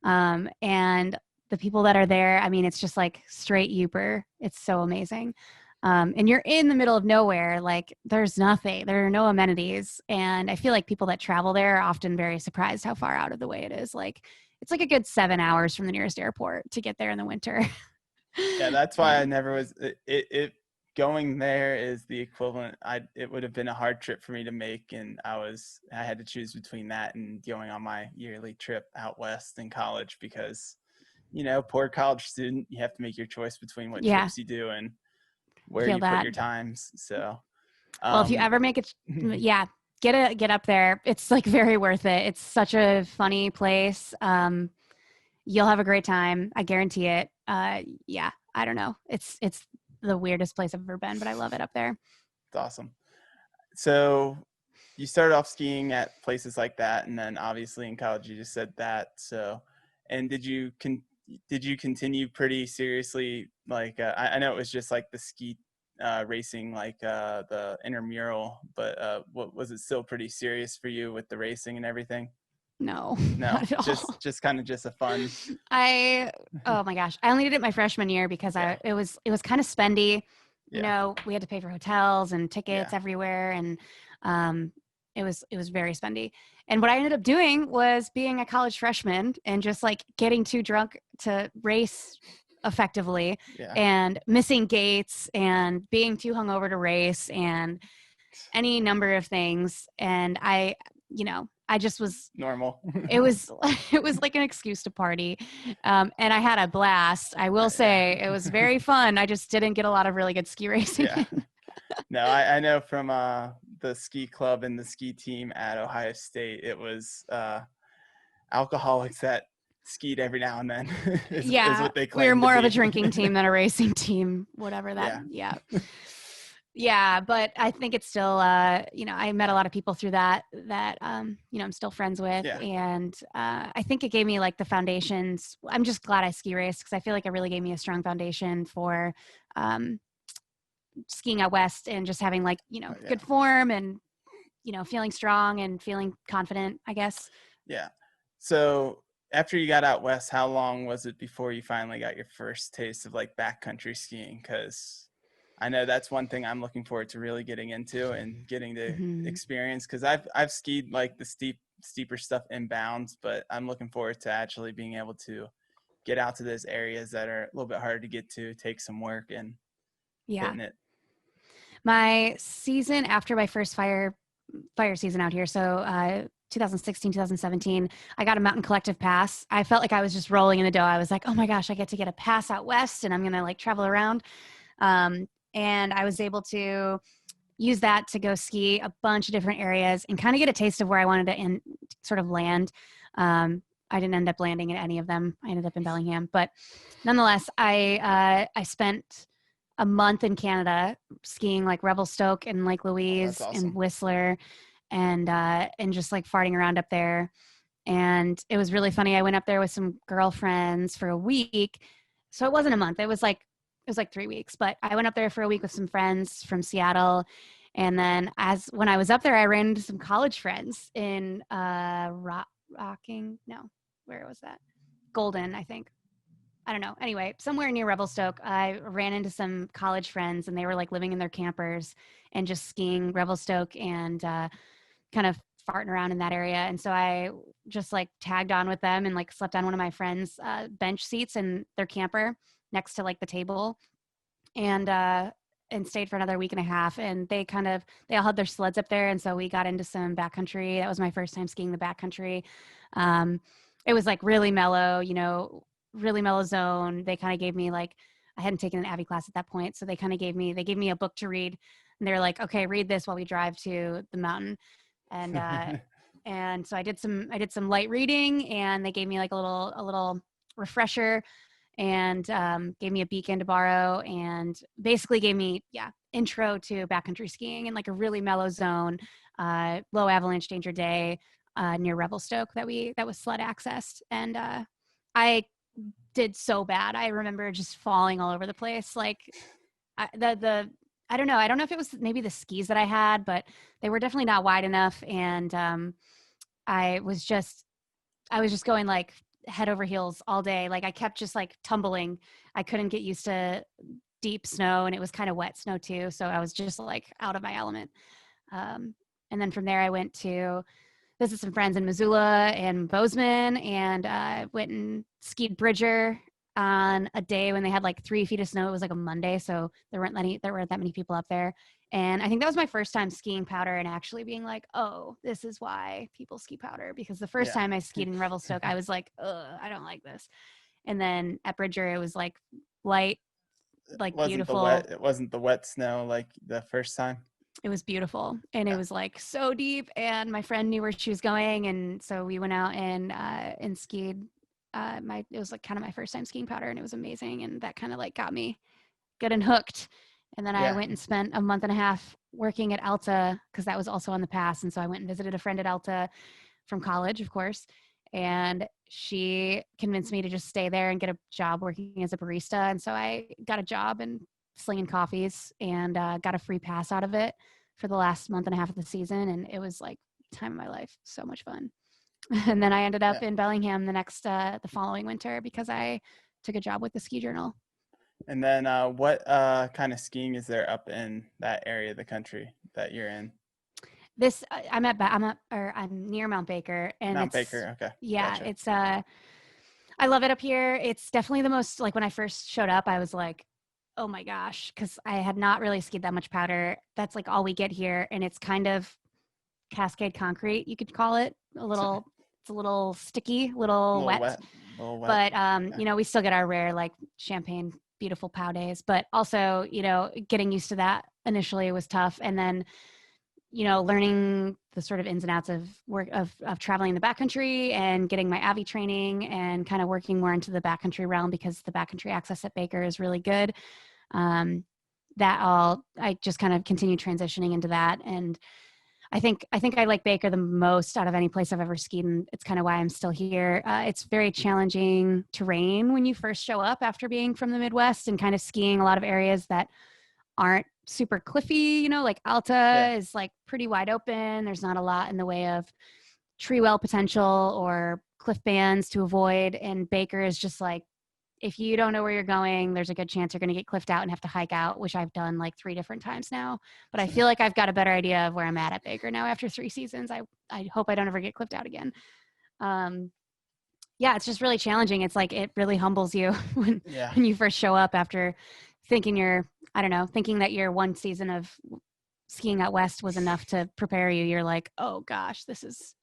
And the people that are there, I mean, it's just like straight Uber. It's so amazing. And you're in the middle of nowhere. Like there's nothing, there are no amenities. And I feel like people that travel there are often very surprised how far out of the way it is. Like it's like a good 7 hours from the nearest airport to get there in the winter. yeah. That's why I And never was. It going there is the equivalent. It would have been a hard trip for me to make, and I had to choose between that and going on my yearly trip out west in college because poor college student, you have to make your choice between what yeah, trips you do and where feel you put that. your times. So Well, if you Um, ever make it, yeah, get up there. It's like very worth it. It's such a funny place. You'll have a great time. I guarantee it. Yeah, I don't know. It's the weirdest place I've ever been, but I love it up there. it's awesome. So you started off skiing at places like that, and then obviously in college you just said that. So, and did you continue pretty seriously? Like I know it was just like the ski racing, like the intramural, but what was it still pretty serious for you with the racing and everything? No, No, not at all. just kind of just a fun. I oh my gosh, I only did it my freshman year because Yeah, it was kind of spendy. You yeah, know, we had to pay for hotels and yeah, tickets everywhere, and um, it was very spendy. And what I ended up doing was being a college freshman and just like getting too drunk to race effectively, yeah. and missing gates and being too hungover to race and any number of things. And I just was Normal. it was it was like an excuse to party, and I had a blast. I will Yeah, say it was very fun. I just didn't get a lot of really good ski racing yeah. in. No, I know from the ski club and the ski team at Ohio State, it was alcoholics that skied every now and then is Yeah, what they we were claim to more of a be. drinking team than a racing team, whatever that. Yeah, Yeah, yeah, but I think it's still I met a lot of people through that I'm still friends with, yeah, and I think it gave me like the foundations. I'm just glad I ski raced because I feel like it really gave me a strong foundation for um, skiing out west and just having like yeah, good form and feeling strong and feeling confident, I guess. yeah. So after you got out west, how long was it before you finally got your first taste of like backcountry skiing? Because I know that's one thing I'm looking forward to really getting into and getting to Hmm. experience. Because I've skied like the steeper stuff inbounds, but I'm looking forward to actually being able to get out to those areas that are a little bit harder to get to, take some work and Yeah. hitting it. My season after my first fire season out here, so 2016, 2017, I got a mountain collective pass. I felt like I was just rolling in the dough. I was like, oh my gosh, I get to get a pass out west and I'm going to like travel around. And I was able to use that to go ski a bunch of different areas and kind of get a taste of where I wanted to sort of land. I didn't end up landing in any of them. I ended up in Bellingham, but nonetheless, I spent a month in Canada skiing like Revelstoke and Lake Oh, that's Louise and awesome. Whistler, and just like farting around up there. And it was really funny. I went up there with some girlfriends for a week. So it wasn't a month. It was like 3 weeks, but I went up there for a week with some friends from Seattle. And then when I was up there, I ran into some college friends in Rocking. No, where was that? Golden, I think. I don't know. Anyway, somewhere near Revelstoke, I ran into some college friends and they were like living in their campers and just skiing Revelstoke and kind of farting around in that area. And so I just like tagged on with them and like slept on one of my friends' bench seats in their camper next to like the table, and stayed for another week and a half. And they all had their sleds up there, and so we got into some backcountry. That was my first time skiing the backcountry. Um, it was like really mellow, really mellow zone. They kind of gave me like I hadn't taken an Avi class at that point, so they gave me a book to read, and they're like, okay, read this while we drive to the mountain. And so I did some light reading, and they gave me like a little refresher, and gave me a beacon to borrow, and basically gave me intro to backcountry skiing in like a really mellow zone, low avalanche danger day, near Revelstoke that was sled accessed. And I did so bad. I remember just falling all over the place. Like the I don't know if it was maybe the skis that I had, but they were definitely not wide enough. And I was just I was just going like head over heels all day. Like I kept just like tumbling. I couldn't get used to deep snow, and it was kind of wet snow too. So I was just like out of my element. Um, and then from there, I went to visit some friends in Missoula and Bozeman, and went and skied Bridger on a day when they had like 3 feet of snow. It was like a Monday, so there weren't that many people up there. And I think that was my first time skiing powder and actually being like, oh, this is why people ski powder. Because the first Yeah. time I skied in Revelstoke, I was like, ugh, I don't like this. And then at Bridger, it was like light, like beautiful. It wasn't the wet snow like the first time. It was beautiful, and it Yeah. was like so deep. And my friend knew where she was going, and so we went out and skied. It was like kind of my first time skiing powder, and it was amazing. And that kind of like got me good and hooked. And then I Yeah. went and spent a month and a half working at Alta because that was also on the pass. And so I went and visited a friend at Alta from college, of course. And she convinced me to just stay there and get a job working as a barista. And so I got a job and slinging coffees and got a free pass out of it for the last month and a half of the season. And it was like time of my life. So much fun. And then I ended up Yeah. in Bellingham the following winter because I took a job with the Ski Journal. And then what kind of skiing is there up in that area of the country that you're in? I'm near Mount Baker, and Mount Baker. Okay. yeah, Gotcha. I love it up here. It's definitely the most, like, when I first showed up, I was like, oh my gosh, because I had not really skied that much powder. That's like all we get here, and it's kind of Cascade concrete, you could call it. It's a little sticky, A little little wet, wet. A little wet. but Yeah. we still get our rare like champagne beautiful pow days. But also, getting used to that initially was tough, and then learning the sort of ins and outs of work of traveling the backcountry and getting my Avi training and kind of working more into the backcountry realm because the backcountry access at Baker is really good. Um, I just kind of continued transitioning into that, and I think I like Baker the most out of any place I've ever skied, and it's kind of why I'm still here. It's very challenging terrain when you first show up after being from the Midwest and kind of skiing a lot of areas that aren't super cliffy, like Yeah. Alta is like pretty wide open. There's not a lot in the way of tree well potential or cliff bands to avoid. And Baker is just like, if you don't know where you're going, there's a good chance you're going to get cliffed out and have to hike out, which I've done like 3 different times now. But I feel like I've got a better idea of where I'm at Baker now after 3 seasons. I hope I don't ever get cliffed out again. Um, yeah, it's just really challenging. It's like it really humbles you when Yeah. when you first show up after thinking I don't know, thinking that your one season of skiing out west was enough to prepare you. You're like, oh gosh, this is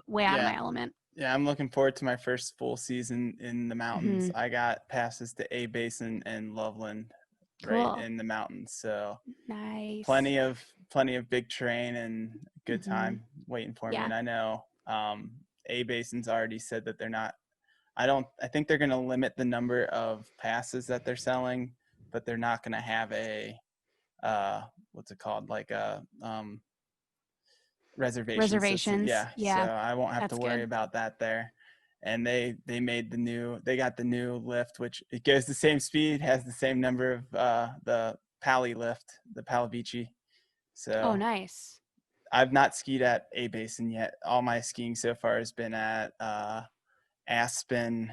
way out of Yeah. my element. Yeah, I'm looking forward to my first full season in the mountains. Hmm. I got passes to A Basin and Loveland right Cool. in the mountains. So Nice. plenty of big terrain and good Hmm. time waiting for me. Yeah. And I know A Basin's already said that they're not I think they're gonna limit the number of passes that they're selling, but they're not gonna have a what's it called? Like a reservation system. Reservations. Yeah, so Yeah, I won't have to that's worry good. about that there. And they got the new lift, which it goes the same speed, has the same number of the Pali lift, the Palavici. Oh, So nice. I've not skied at A Basin yet. All my skiing so far has been at Aspen,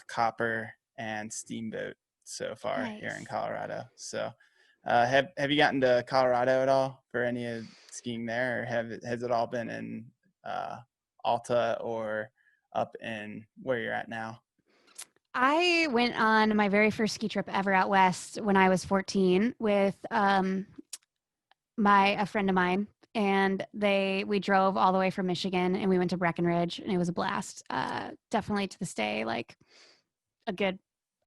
Copper, and Steamboat so far here in Nice. Colorado. So, have you gotten to Colorado at all for any of skiing there, or has it all been in uh, Alta or up in where you're at now? I went on my very first ski trip ever out west when I was 14 with a friend of mine, and we drove all the way from Michigan and we went to Breckenridge, and it was a blast. Definitely to this day, like a good.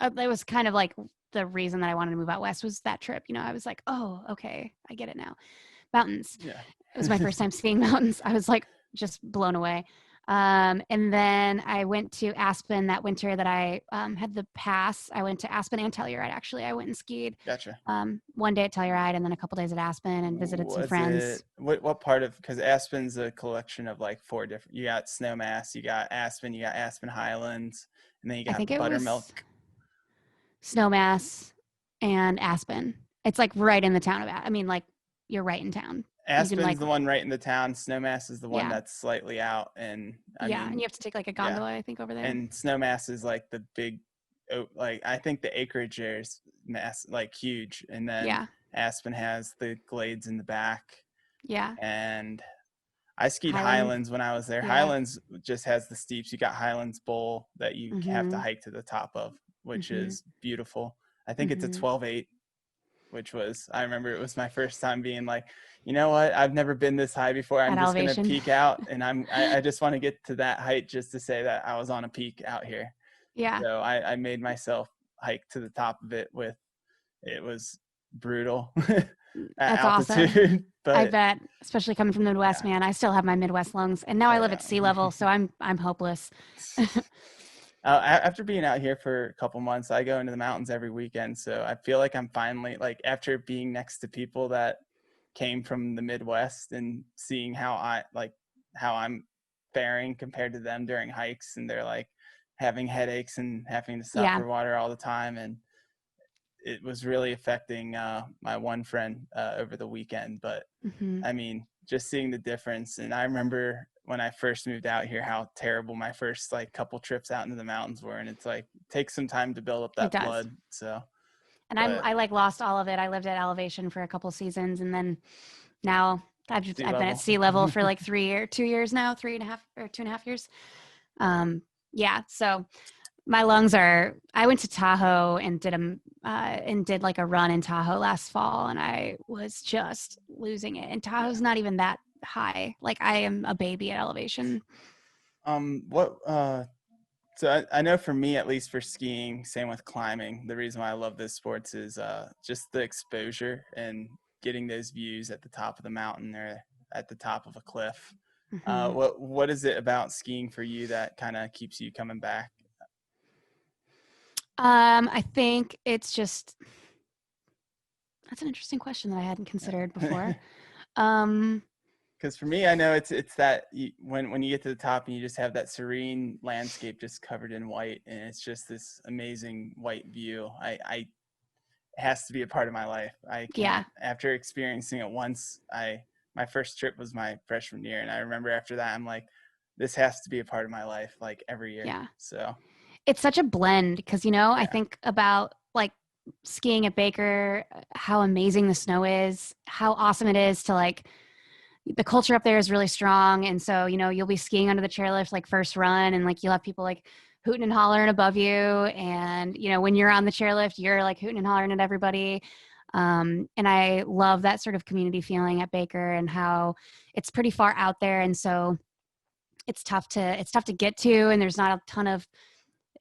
It was kind of like the reason that I wanted to move out west was that trip. I was like, oh, okay, I get it now. Mountains. Yeah. It was my first time seeing mountains. I was like just blown away. And then I went to Aspen that winter that I had the pass. I went to Aspen and Telluride, actually. I went and skied Gotcha. one day at Telluride and then a couple days at Aspen and visited some Was friends. it what part of, because Aspen's a collection of like four different, you got Snowmass, you got Aspen Highlands, and then you I got think it was Buttermilk. Snowmass and Aspen. It's like right in the town of, I mean, like you're right in town. You can Aspen's like, the one right in the town. Snowmass is the one yeah, that's slightly out. And I yeah. And mean, you have to take like a yeah. gondola, I think, over there. And Snowmass is like the big, like I think the acreage there is like huge. And then Yeah, Aspen has the glades in the back. yeah. And I skied Highland, Highlands when I was there. yeah. Highlands just has the steeps. You got Highlands Bowl that you have to Mm-hmm. hike to the top of, which Mm-hmm. is beautiful. I think it's a Mm-hmm. 12.8, which was, I remember it was my first time being like, you know what? I've never been this high before. I'm At just going to elevation. peak out, and I just want to get to that height just to say that I was on a peak out here. Yeah. So I made myself hike to the top of it it was brutal. at That's awesome. altitude. I But bet, especially coming from the Midwest, yeah, man. I still have my Midwest lungs, and now I oh live yeah. at sea level, so I'm hopeless. After being out here for a couple months, I go into the mountains every weekend. So I feel like I'm finally, like, after being next to people that came from the Midwest and seeing how I'm faring compared to them during hikes, and they're like having headaches and having to stop Yeah. for water all the time. And it was really affecting my one friend over the weekend. But Hmm. I mean, just seeing the difference. And I remember when I first moved out here, how terrible my first like couple trips out into the mountains were. And it's like, it takes some time to build up It that does. blood. So, And but I like lost all of it. I lived at elevation for a couple seasons, and then now sea I've been at level. sea level for like 2 years now, 3.5 or 2.5 years. Um, yeah. So my lungs are. I went to Tahoe and did like a run in Tahoe last fall, and I was just losing it. And Yeah. Tahoe's not even that high. Like I am a baby at elevation. What, so I know for me, at least for skiing, same with climbing, the reason why I love those sports is just the exposure and getting those views at the top of the mountain or at the top of a cliff. Hmm. What is it about skiing for you that kind of keeps you coming back? I think it's just that's an interesting question that I hadn't considered before. Um, Because for me, I know it's that when you get to the top and you just have that serene landscape just covered in white, and it's just this amazing white view. It has to be a part of my life. I yeah, can't, after experiencing it once. My first trip was my freshman year, and I remember after that, I'm like, this has to be a part of my life, like every year. yeah. So It's such a blend because, I yeah, think about like skiing at Baker, how amazing the snow is, how awesome it is to like the culture up there is really strong. And so, you'll be skiing under the chairlift like first run and like you'll have people like hooting and hollering above you. And, when you're on the chairlift, you're like hooting and hollering at everybody. And I love that sort of community feeling at Baker and how it's pretty far out there. And so it's tough to get to, and there's not a ton of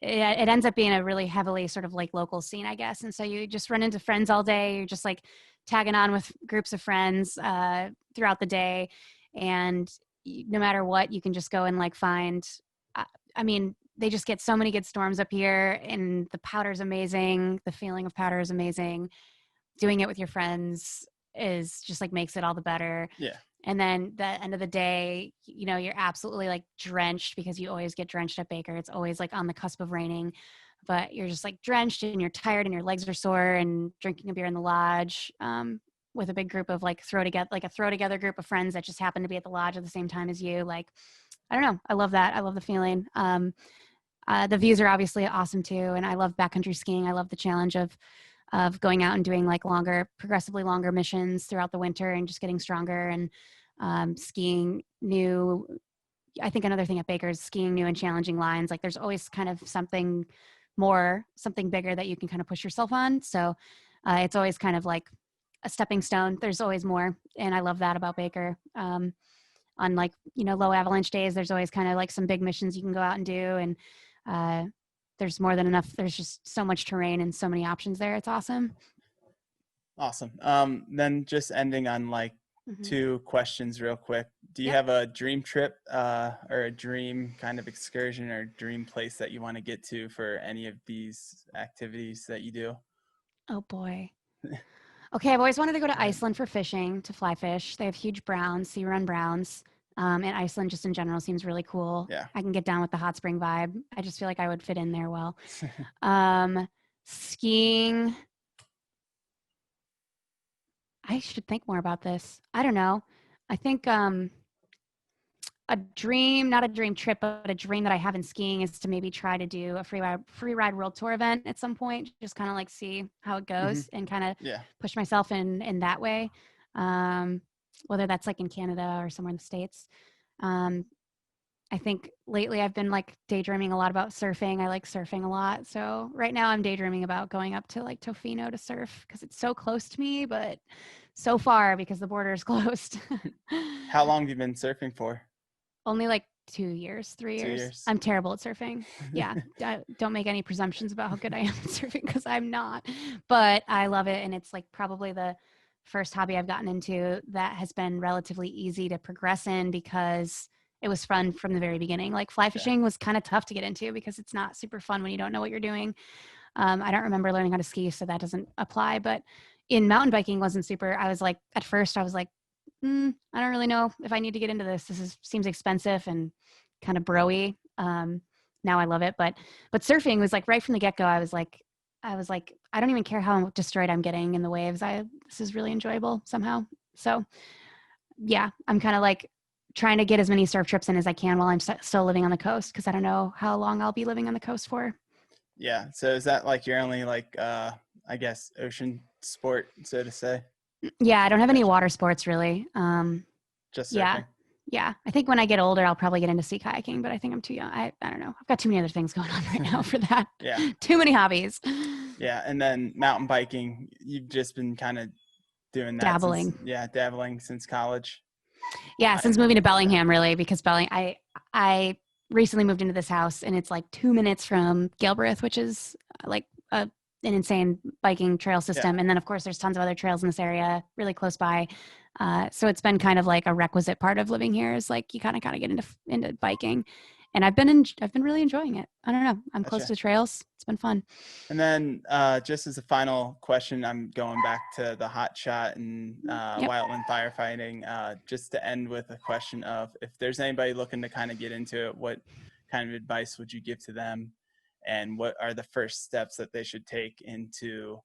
it ends up being a really heavily sort of like local scene, I guess. And so you just run into friends all day. You're just like tagging on with groups of friends throughout the day. And no matter what, you can just go and like find, uh, I mean, they just get so many good storms up here, and the powder's amazing. The feeling of powder is amazing. Doing it with your friends is just like makes it all the better. yeah, And then the end of the day, you're absolutely like drenched because you always get drenched at Baker. It's always like on the cusp of raining, but you're just like drenched and you're tired and your legs are sore, and drinking a beer in the lodge with a big group of like a throw together group of friends that just happen to be at the lodge at the same time as you. Like, I don't know. I love that. I love the feeling. The views are obviously awesome too. And I love backcountry skiing. I love the challenge of going out and doing like progressively longer missions throughout the winter and just getting stronger and skiing new. I think another thing at Baker is skiing new and challenging lines. Like there's always kind of something more, something bigger that you can kind of push yourself on. So it's always kind of like a stepping stone. There's always more. And I love that about Baker. On like, low avalanche days, there's always kind of like some big missions you can go out and do. And uh, there's more than enough. There's just so much terrain and so many options there. It's awesome. awesome. Then just ending on like Hmm. two questions real quick. Do you Yep. have a dream trip or a dream kind of excursion or dream place that you want to get to for any of these activities that you do? Oh boy. Okay, I've always wanted to go to Go ahead. Iceland for fishing, to fly fish. They have huge browns, sea run browns. And Iceland just in general seems really cool. Yeah. I can get down with the hot spring vibe. I just feel like I would fit in there well. Um, skiing, I should think more about this. I don't know. I think a dream, not a dream trip, but a dream that I have in skiing is to maybe try to do a free ride world tour event at some point. Just kind of like see how it Hmm. goes and kind of Yeah. push myself in that way. Um, whether that's like in Canada or somewhere in the States. Um, I think lately I've been like daydreaming a lot about surfing. I like surfing a lot. So right now I'm daydreaming about going up to like Tofino to surf because it's so close to me, but so far because the border is closed. How long have you been surfing for? Only like 2 years, 3 years. 2 years. I'm terrible at surfing. Yeah. Don't make any presumptions about how good I am at surfing because I'm not. But I love it. And it's like probably the first hobby I've gotten into that has been relatively easy to progress in because it was fun from the very beginning. Like fly Yeah. fishing was kind of tough to get into because it's not super fun when you don't know what you're doing. I don't remember learning how to ski, so that doesn't apply. But in mountain biking wasn't super. I was like, at first, I was like, I don't really know if I need to get into this. Seems expensive and kind of broy. Now I love it, but surfing was like right from the get go. I was like, I don't even care how destroyed I'm getting in the waves. This is really enjoyable somehow. So yeah, I'm kind of like trying to get as many surf trips in as I can while I'm still living on the coast because I don't know how long I'll be living on the coast for. Yeah. So is that like your only like I guess ocean sport, so to say? Yeah, I don't have any Gotcha. water sports really. Just Yeah. surfing. Yeah. I think when I get older, I'll probably get into sea kayaking, but I think I'm too young. I don't know. I've got too many other things going on right now for that. Yeah. Too many hobbies. Yeah. And then mountain biking, you've just been kind of doing that since, Dabbling. yeah, dabbling since college. Yeah, I, since moving to yeah. Bellingham, really, because I recently moved into this house, and it's like 2 minutes from Galbraith, which is like an insane biking trail Yeah. system. And then, of course, there's tons of other trails in this area, really close by. So it's been kind of like a requisite part of living here. Is like you kind of gotta get into biking, and I've been really enjoying it. I don't know. I'm close Gotcha. to the trails. It's been fun. And then just as a final question, I'm going back to the hot shot and Yep. wildland firefighting, just to end with a question of if there's anybody looking to kind of get into it, what kind of advice would you give to them? And what are the first steps that they should take into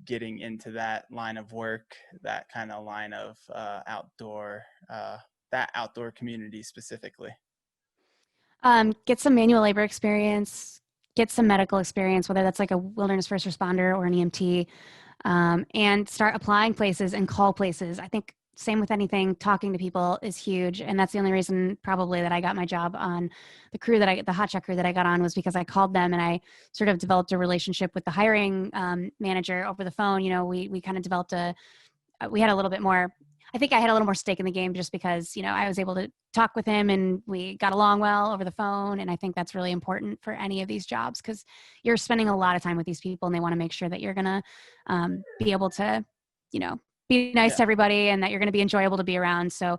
getting into that line of work, that kind of line of that outdoor community specifically? Get some manual labor experience, get some medical experience, whether that's like a wilderness first responder or an EMT, and start applying places and call places. I think same with anything, talking to people is huge. And that's the only reason probably that I got my job on the hotshot crew that I got on was because I called them and I sort of developed a relationship with the hiring manager over the phone. You know, we kind of developed we had a little bit more, I think I had a little more stake in the game just because, I was able to talk with him and we got along well over the phone. And I think that's really important for any of these jobs because you're spending a lot of time with these people and they want to make sure that you're going to be able to, be nice Yeah. to everybody and that you're going to be enjoyable to be around. So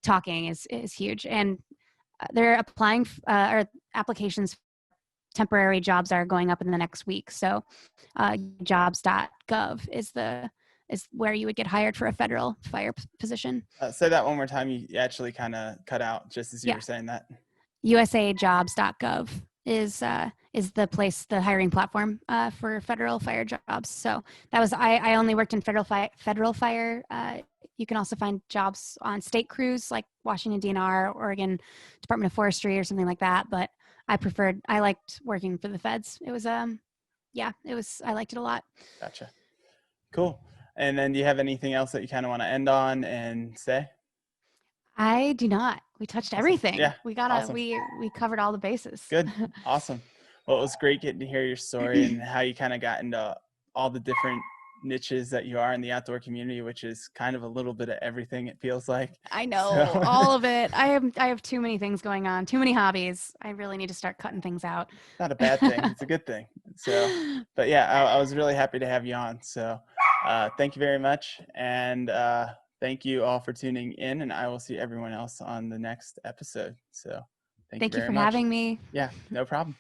talking is huge. And they're applying or applications temporary jobs are going up in the next week. So jobs.gov is where you would get hired for a federal fire position. Say that one more time. You actually kind of cut out just as you Yeah, were saying that. usajobs.gov is the hiring platform for federal fire jobs. So that was I only worked in federal fire. You can also find jobs on state crews like Washington DNR, Oregon Department of Forestry, or something like that. But I liked working for the feds. It was I liked it a lot. Gotcha. Cool. And then do you have anything else that you kind of want to end on and say? I do not. We touched Awesome. everything. Yeah. Awesome. We covered all the bases. Good. Awesome. Well, it was great getting to hear your story and how you kind of got into all the different niches that you are in the outdoor community, which is kind of a little bit of everything, it feels like. I So know all of it. I have too many things going on, too many hobbies. I really need to start cutting things out. not a bad thing. It's a good thing. So, but yeah, I was really happy to have you on. So thank you very much. And thank you all for tuning in. And I will see everyone else on the next episode. So thank you Thank you very for much. having me. Yeah, no problem.